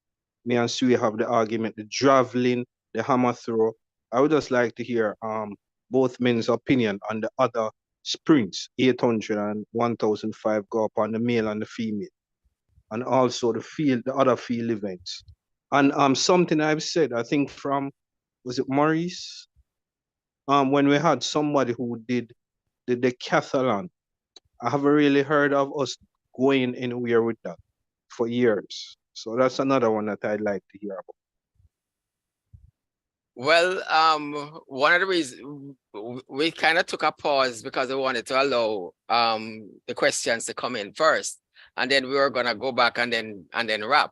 me and Sue have the argument, the javelin, the hammer throw. I would just like to hear both men's opinion on the other sprints, 800 and 1,005 go up on the male and the female, and also the other field events. And something I've said, I think from, was it Maurice? When we had somebody who did the decathlon, I haven't really heard of us going anywhere with that for years. So that's another one that I'd like to hear about. Well, one of the reasons we kind of took a pause because we wanted to allow the questions to come in first, and then we were gonna go back and then wrap.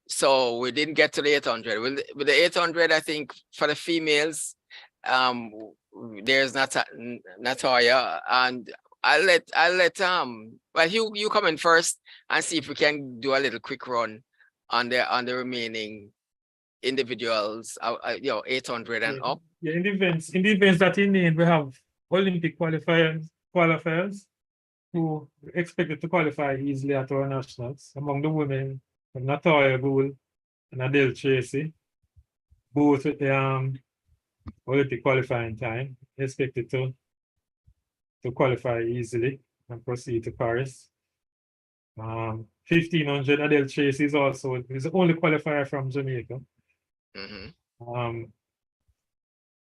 So we didn't get to the 800. With the 800, I think for the females, there's Natalia, and I'll let well, Hugh, you come in first and see if we can do a little quick run on the remaining individuals, 800 and up. Yeah, in the events that he named, we have Olympic qualifiers who expected to qualify easily at our nationals. Among the women, Natalia Gould and Adele Tracy, both with the Olympic qualifying time, expected to qualify easily and proceed to Paris. 1,500, Adele Tracy is also the only qualifier from Jamaica. Mm-hmm.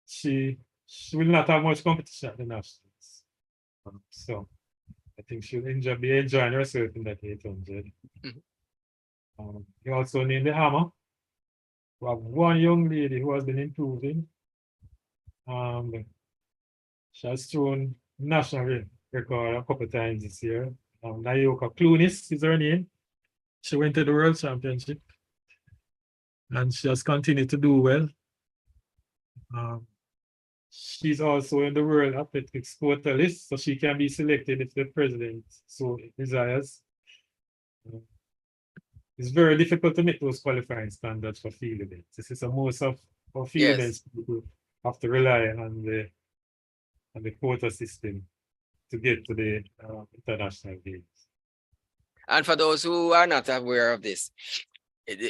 She will not have much competition at the nationals, so I think she'll be enjoying herself in that 800. Mm-hmm. You also named the hammer. We have one young lady who has been improving. She has thrown national record a couple of times this year. Nayoka Kiwanis is her name. She went to the World Championship, and she has continued to do well. She's also in the World Athletics quota list, so she can be selected if the president so desires. It's very difficult to meet those qualifying standards for field events. This is most of field events people have to rely on the quota system to get to the international games. And for those who are not aware of this,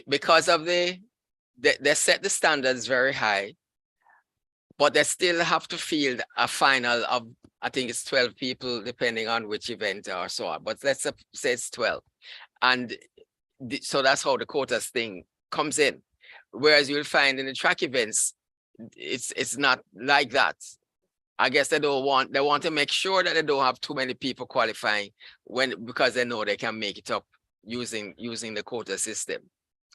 because of they set the standards very high, but they still have to field a final of, I think it's 12 people, depending on which event or so on. But let's say it's 12. And so that's how the quotas thing comes in. Whereas you'll find in the track events, it's not like that. I guess they want to make sure that they don't have too many people qualifying because they know they can make it up using the quota system.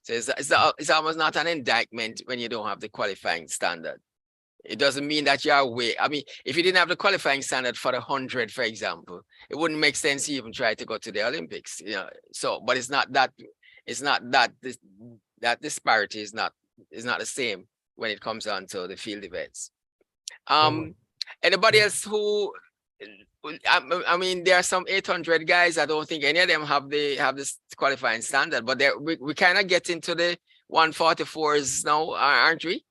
So it's almost not an indictment when you don't have the qualifying standard. It doesn't mean that you are way. I mean, if you didn't have the qualifying standard for the 100, for example, it wouldn't make sense to even try to go to the Olympics. So, but it's not that. It's not that that disparity is not not the same when it comes down to the field events. Anybody else who, I mean, there are some 800 guys. I don't think any of them have this qualifying standard, but we kind of get into the 144s now, aren't we?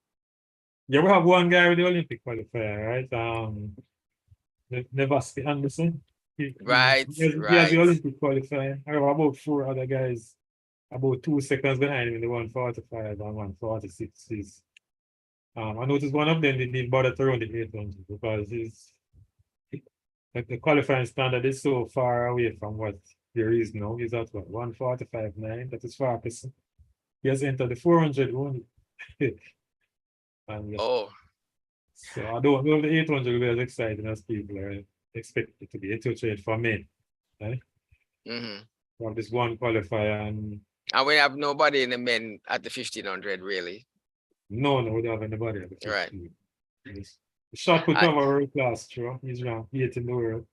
Yeah, we have one guy with the Olympic qualifier, right? Nevasky Anderson. He has the Olympic qualifier. I have about 4 other guys, about 2 seconds behind him in the 145 and 146s. I noticed one of them didn't bother to run the 800 because the qualifying standard is so far away from what there is now. He's at what, 145.9, that is farthest. He has entered the 400 only. And, oh. So I don't know if the 800 will be as exciting as people are expected to be. It's a trade for men. Right? We have this one qualifier and we have nobody in the men at the 1500 really. No, we don't have anybody at the 1500. Right. The shot put over world class, true. He's around 8 in the world.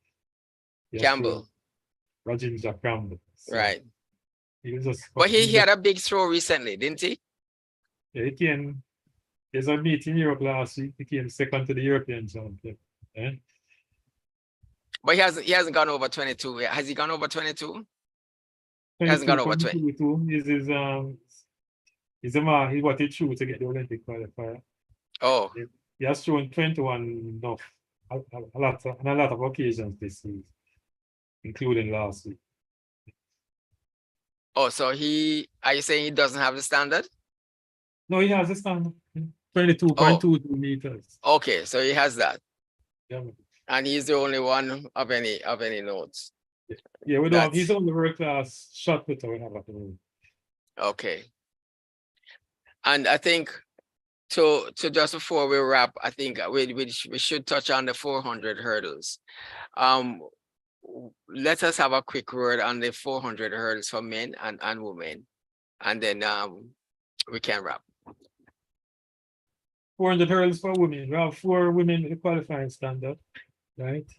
Campbell. Rajendra Campbell. So right. He was just, but he had a big throw recently, didn't he? Yeah, he came. There's a meet in Europe last week. He came second to the European champion. Yeah? But he hasn't gone over 22. Has he gone over 22? He hasn't gone over 22. He's what he threw to get the Olympic qualifier. Oh. He has thrown 21 enough on a lot of occasions this season, including last week. Oh, so are you saying he doesn't have the standard? No, he has the standard. 22.22 meters. Okay, so he has that. Yeah. And he's the only one of any notes. Yeah, we don't. He's the only world class shot putter we have at the moment. Okay. And I think to just before we wrap, I think we should touch on the 400 hurdles. Let us have a quick word on the 400 hurdles for men and women, and then we can wrap. 400 hurdles for women. We have 4 women with the qualifying standard, right?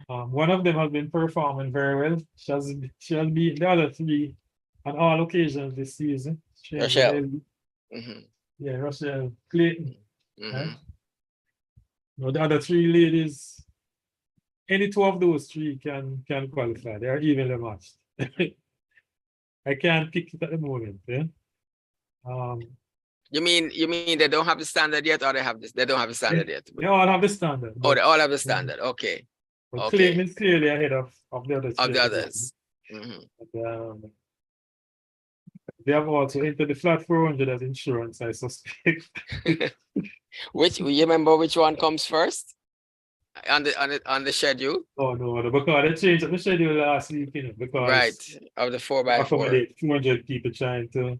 One of them has been performing very well. She has beaten the other 3 on all occasions this season. Rochelle. Yeah, Rochelle Clayton. Right? Now, the other 3 ladies, any 2 of those 3 can qualify. They are evenly matched. I can't pick it at the moment. Yeah. You mean they don't have the standard yet, or they don't have the standard yet? They all have the standard. Oh, they all have the standard. Okay. But Clayton is clearly ahead of the others. Of the others. And, they have also entered the flat 400 as insurance, I suspect. You remember which one comes first on the schedule? Oh no, because they changed the schedule last week, because of the 4x4. 200 people trying to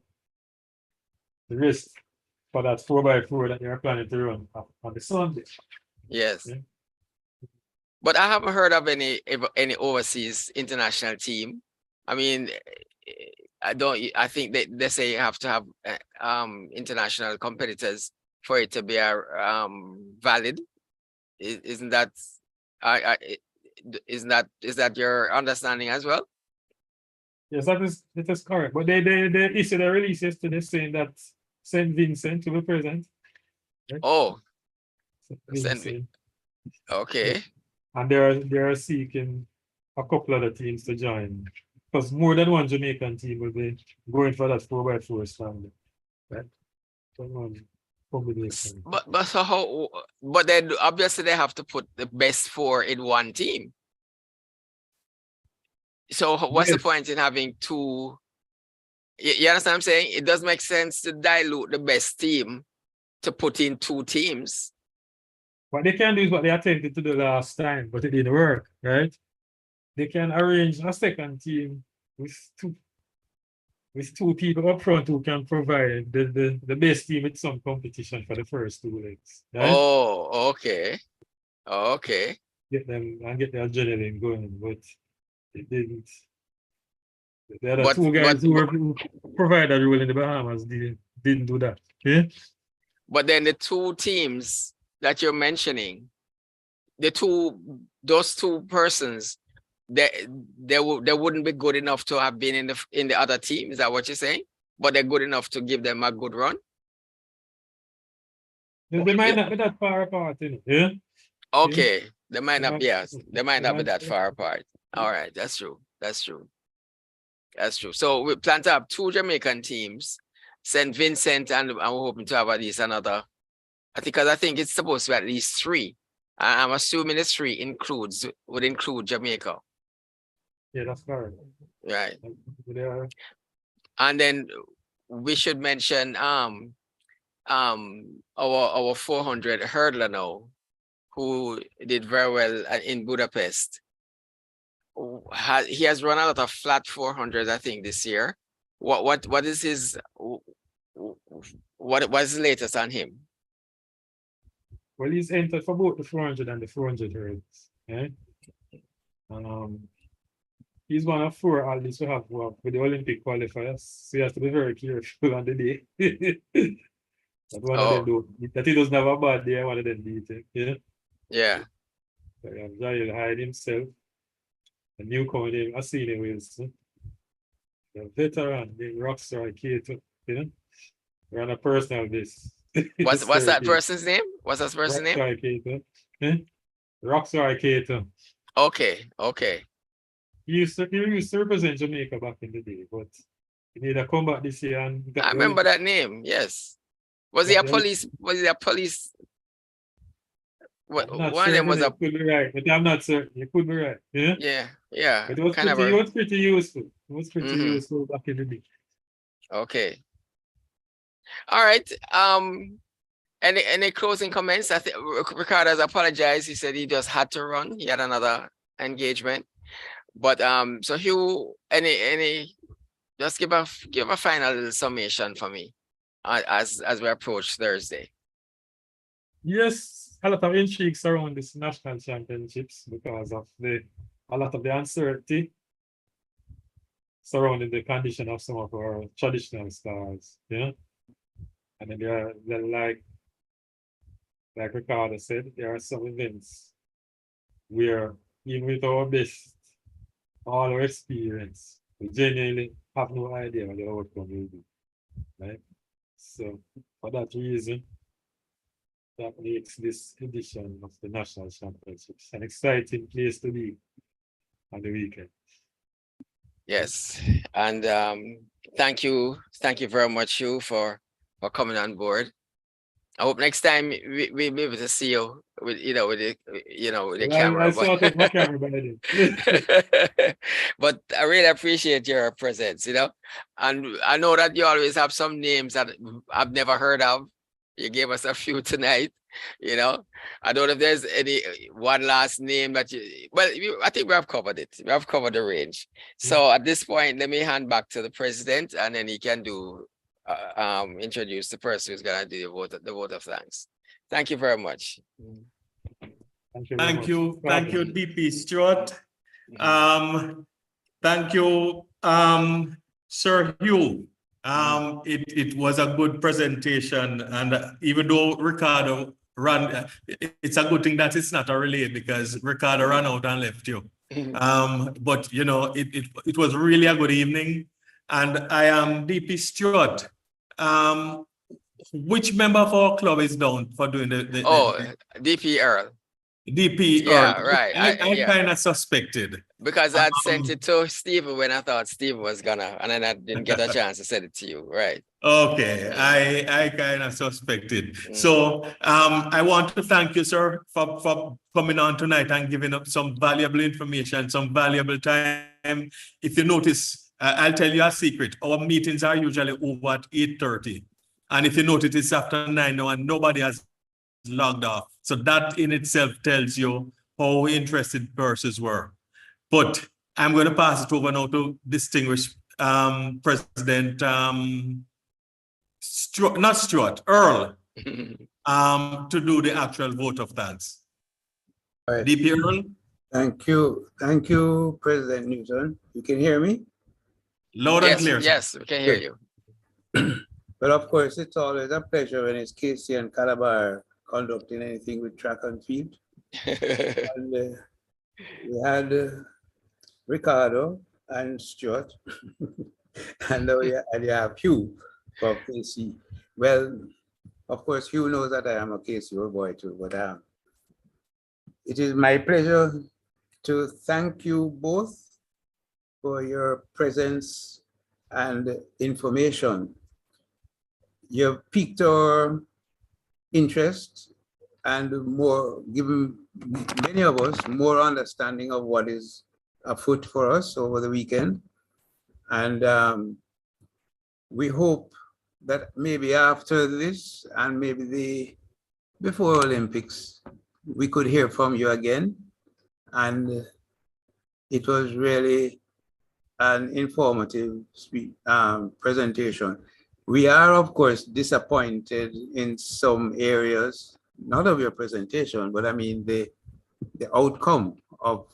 risk for that 4x4 that you're planning to run on the Sunday. Yes. Yeah. But I haven't heard of any overseas international team. I mean, I think they say you have to have international competitors for it to be valid. Is that your understanding as well? Yes, that is correct. But they issued a release yesterday saying that St. Vincent will be present. Right? Oh, St. Vincent. Okay. And they're seeking a couple other teams to join, because more than one Jamaican team will be going for that 4x4 standard. Right? But then obviously they have to put the best 4 in one team. So what's the point in having 2? You understand what I'm saying? It doesn't make sense to dilute the best team to put in 2 teams. What they can do is what they attempted to do last time, but it didn't work, right? They can arrange a second team with two people up front who can provide the best team with some competition for the first 2 legs. Right? Oh, okay. Okay. Get the adrenaline going, but it didn't. The other 2 guys who provided role in the Bahamas didn't do that. Yeah? But then the 2 teams that you're mentioning, those 2 persons, they wouldn't be good enough to have been in the other team. Is that what you're saying? But they're good enough to give them a good run? They might not be that far apart, you know. Yeah. Okay, they might not be, yes, they might they not be might- that far apart. All right, that's true. That's true. That's true. So we plan to have 2 Jamaican teams, St. Vincent, and we're hoping to have at least another. I think it's supposed to be at least 3. I'm assuming it's 3 would include Jamaica. Yeah, that's correct. Right. Yeah. And then we should mention our 400 hurdler now, who did very well in Budapest. He has run a lot of flat 400s, I think, this year. What is his what's the latest on him? Well, he's entered for both the 400 and the 400 hurdles. Yeah. He's one of 4 at least we have with the Olympic qualifiers. So he has to be very careful on the day. That one of them that he doesn't have a bad day, one of them beat him. Yeah. Yeah. So Jael Hyde himself. A newcomer named Asine Wilson. A veteran named Rockstar Kato. You know? We're on a personal base. What's that person's name? What's that person's name? Rockstar Kato. Eh? Rockstar Kato. Okay, okay. He used to represent Jamaica back in the day, but he made a comeback this year. And I remember that name, yes. Was he a police? Was he a police? One of them was a. Could be right, but I'm not certain. You could be right. Yeah. Yeah, yeah. But it was pretty useful. It was pretty useful back in the day. Okay. All right. Any closing comments? I think Ricardo has apologized. He said he just had to run. He had another engagement. But so Hugh, just give a final little summation for me as we approach Thursday. Yes, a lot of intrigue around this national championships because of a lot of the uncertainty surrounding the condition of some of our traditional stars, yeah. And then they're like Ricardo said, there are some events where even with our best, all our experience, we genuinely have no idea what the outcome will be, right? So for that reason, that makes this edition of the National Championships an exciting place to be on the weekend. Yes, and thank you very much, Hugh, for coming on board. I hope next time we'll be able to see you with the camera. I saw it my camera by then. But I really appreciate your presence, and I know that you always have some names that I've never heard of. You gave us a few tonight, I don't know if there's any one last name that I think we have covered it. We have covered the range. So at this point, let me hand back to the president, and then he can introduce the person who's gonna do the vote of thanks. Thank you very much. Thank you, DP Stewart. Thank you, Sir Hugh. It was a good presentation, and even though Ricardo ran, it's a good thing that it's not a relay because Ricardo ran out and left you. But it was really a good evening, and I am DP Stewart. Which member of our club is down for doing the DP Earl. DP Yeah, Earl. right. I kind of suspected. Because I'd sent it to Steve when I thought Steve was gonna, and then I didn't get a chance to send it to you, right? Okay, I kind of suspected. So I want to thank you, sir, for coming on tonight and giving up some valuable information, some valuable time. If you notice, I'll tell you a secret. Our meetings are usually over at 8:30. And if you notice, it's after 9 now and nobody has logged off. So that in itself tells you how interested persons were. But I'm going to pass it over now to distinguished President Earl, to do the actual vote of thanks. Right. DP Earl. Thank you, President Newton. You can hear me? Loud and clear. Yes, we can hear you. Well, of course, it's always a pleasure when it's Casey and Calabar conducting anything with track and field. And, we had Ricardo and Stewart, and you have Hugh from KC. Well, Of course, Hugh knows that I am a KCO boy too, but it is my pleasure to thank you both for your presence and information. You've piqued our interest and given many of us more understanding of what is afoot for us over the weekend. And we hope that maybe after this and maybe before Olympics, we could hear from you again. And it was really an informative presentation. We are, of course, disappointed in some areas, not of your presentation, but I mean the outcome of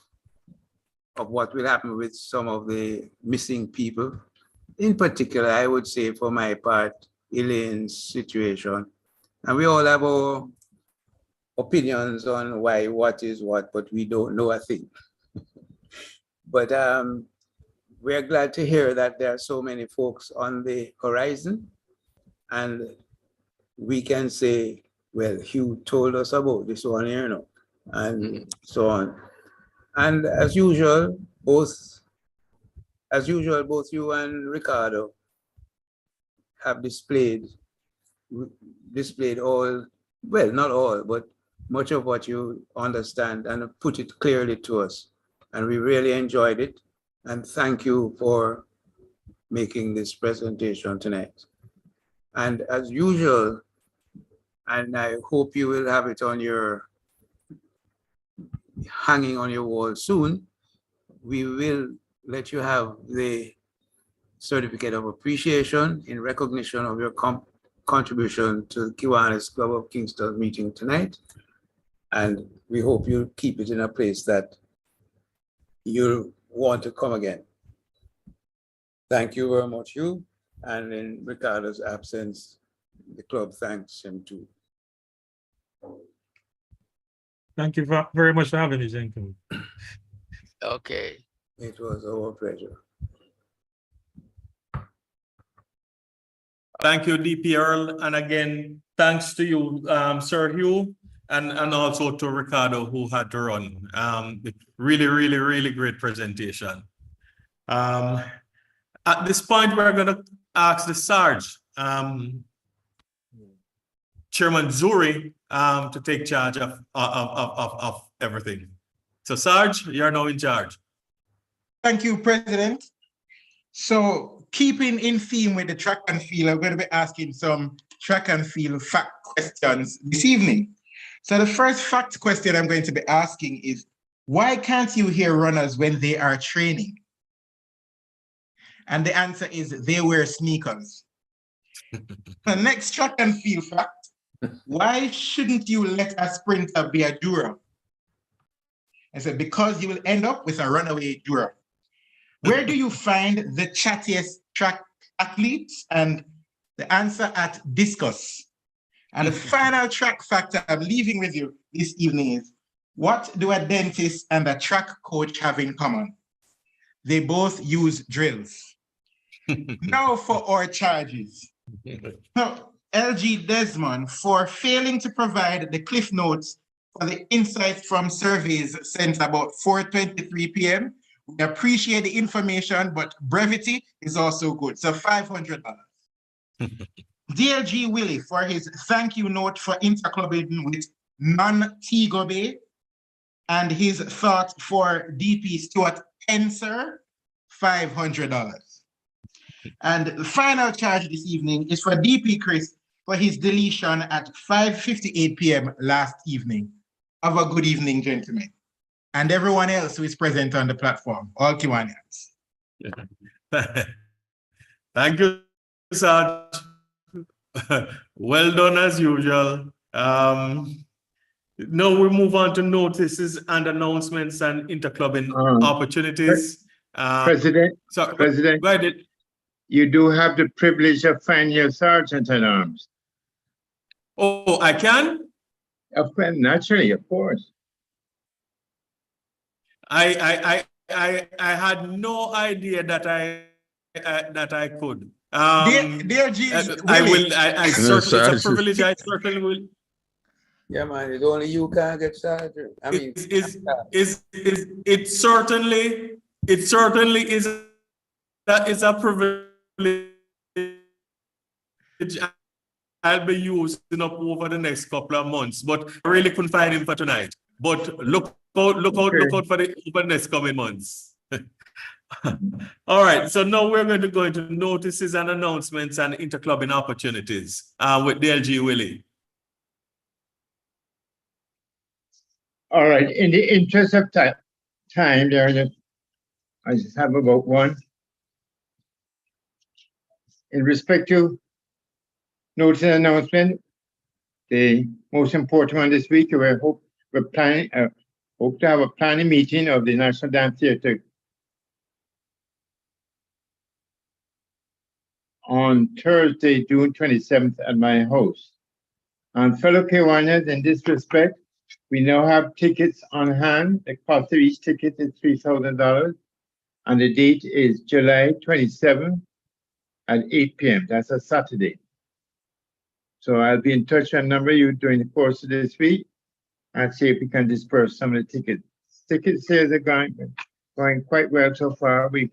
what will happen with some of the missing people. In particular, I would say for my part, Elaine's situation. And we all have our opinions on why what is what, but we don't know a thing. But we're glad to hear that there are so many folks on the horizon, and we can say, well, Hugh told us about this one here, you know, and so on. And as usual, both you and Ricardo have displayed all, well, not all, but much of what you understand and put it clearly to us. And we really enjoyed it. And thank you for making this presentation tonight. And as usual, and I hope you will have it hanging on your wall soon, we will let you have the certificate of appreciation in recognition of your contribution to the Kiwanis Club of Kingston meeting tonight. And we hope you'll keep it in a place that you want to come again. Thank you very much, Hugh. And in Ricardo's absence, the club thanks him too. Thank you very much for having me, gentlemen. Okay. It was our pleasure. Thank you, DP Earl. And again, thanks to you, Sir Hugh, and also to Ricardo, who had to run. Really, really, really great presentation. At this point, we're going to ask the Sarge, Chairman Zuri, to take charge of everything. So Sarge, you're now in charge. Thank you, President. So keeping in theme with the track and field, I'm going to be asking some track and field fact questions this evening. So the first fact question I'm going to be asking is, why can't you hear runners when they are training? And the answer is they wear sneakers. The next track and field fact, why shouldn't you let a sprinter be a Dura? I said, because you will end up with a runaway Dura. Where do you find the chattiest track athletes? And the answer at discus. And the final track fact I'm leaving with you this evening is, what do a dentist and a track coach have in common? They both use drills. Now for our charges. So, LG Desmond, for failing to provide the cliff notes for the insights from surveys sent about 4:23 p.m. We appreciate the information, but brevity is also good. So $500. DLG Willie, for his thank you note for interclubbing with non-Tigo Bay, and his thought for DP Stewart Spencer, $500. And the final charge this evening is for DP Chris for his deletion at 5:58 p.m. last evening. Have a good evening, gentlemen. And everyone else who is present on the platform, all Kiwanians. Thank you, Sarge. Well done as usual. Now we move on to notices and announcements and interclubbing opportunities. President, President, go ahead. You do have the privilege of finding your sergeant at arms. Oh, I can? Of course, naturally, of course. I had no idea that I could. I certainly, it's a privilege. I certainly will. Yeah, man, it's only you can't get started. I mean, it certainly is a privilege I'll be using up over the next couple of months, but I really couldn't find him for tonight. But look out for the next coming months. All right, so now we're going to go into notices and announcements and interclubbing opportunities with DLG Willie. All right, in the interest of time there, I just have about one. In respect to notice and announcement, the most important one this week, we hope to have a planning meeting of the National Dance Theatre on Thursday, June 27th at my house. And fellow Kiwanis, in this respect, we now have tickets on hand. The cost of each ticket is $3,000, and the date is July 27th at 8 p.m. That's a Saturday. So I'll be in touch and number you during the course of this week and see if we can disperse some of the tickets. Ticket sales are going quite well so far. We've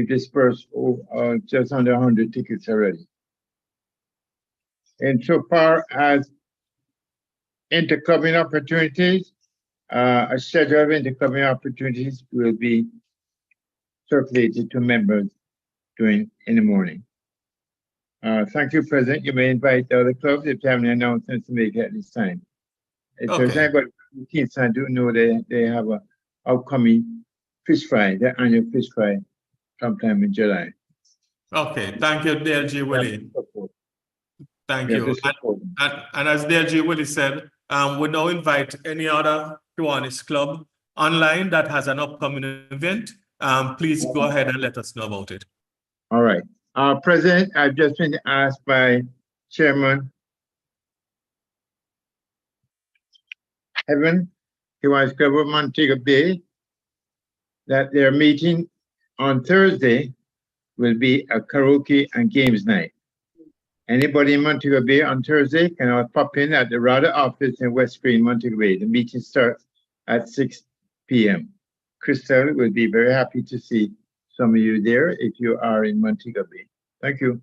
dispersed just under 100 tickets already. And so far as interclubbing opportunities, a schedule of interclubbing opportunities will be circulated to members in the morning. Thank you, President. You may invite the other clubs if you have any announcements to make at this time. If there's anybody from Kingston, I do know they have an upcoming fish fry, their annual fish fry, sometime in July. Okay, thank you, DLG Willie. Thank you. And as DLG Willie said, we now invite any other Kiwanis club online that has an upcoming event. Please go ahead and let us know about it. All right. President, I've just been asked by Chairman Heaven, Kiwanis Club of Montego Bay, that their meeting on Thursday will be a karaoke and games night. Anybody in Montego Bay on Thursday can pop in at the RADA office in West Green, Montego Bay. The meeting starts at 6 p.m. Crystal will be very happy to see some of you there if you are in Montego Bay. Thank you.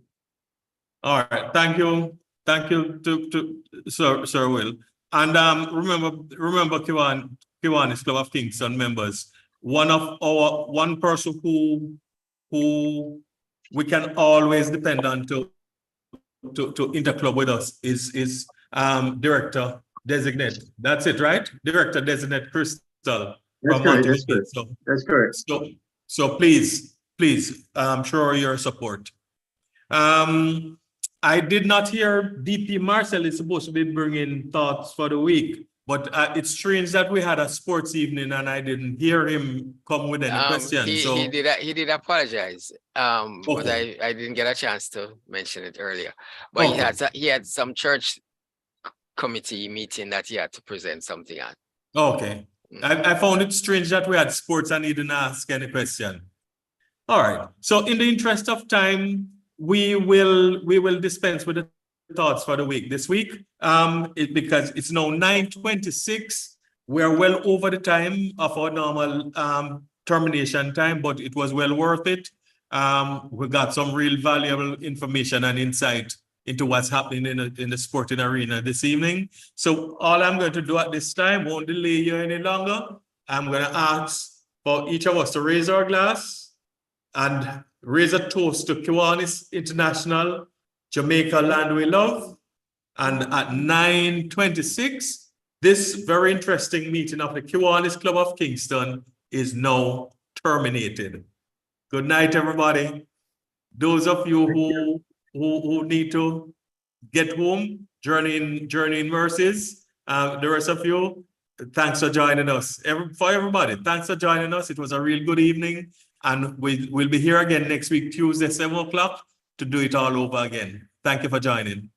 All right, thank you to Sir Will. And remember Kiwanis Club of Kingston members, one person who we can always depend on to interclub with us is Director Designate. That's it, right? Director Designate Crystal. That's correct. That's correct. So please, show your support. I did not hear DP Marcel is supposed to be bringing thoughts for the week, but it's strange that we had a sports evening and I didn't hear him come with any questions. He did apologize, but I didn't get a chance to mention it earlier. But he had some church committee meeting that he had to present something at. Okay. I found it strange that we had sports and he didn't ask any question. All right. So in the interest of time, we will dispense with the thoughts for the week this week. Because it's now 9:26. We're well over the time of our normal termination time, but it was well worth it. We got some real valuable information and insight into what's happening in the sporting arena this evening. So all I'm going to do at this time, won't delay you any longer. I'm going to ask for each of us to raise our glass and raise a toast to Kiwanis International, Jamaica land we love. And at 9:26, this very interesting meeting of the Kiwanis Club of Kingston is now terminated. Good night, everybody. Those of you who need to get home, journeying mercies, the rest of you, thanks for joining us. For everybody, thanks for joining us. It was a real good evening. And we'll be here again next week, Tuesday, 7 o'clock, to do it all over again. Thank you for joining.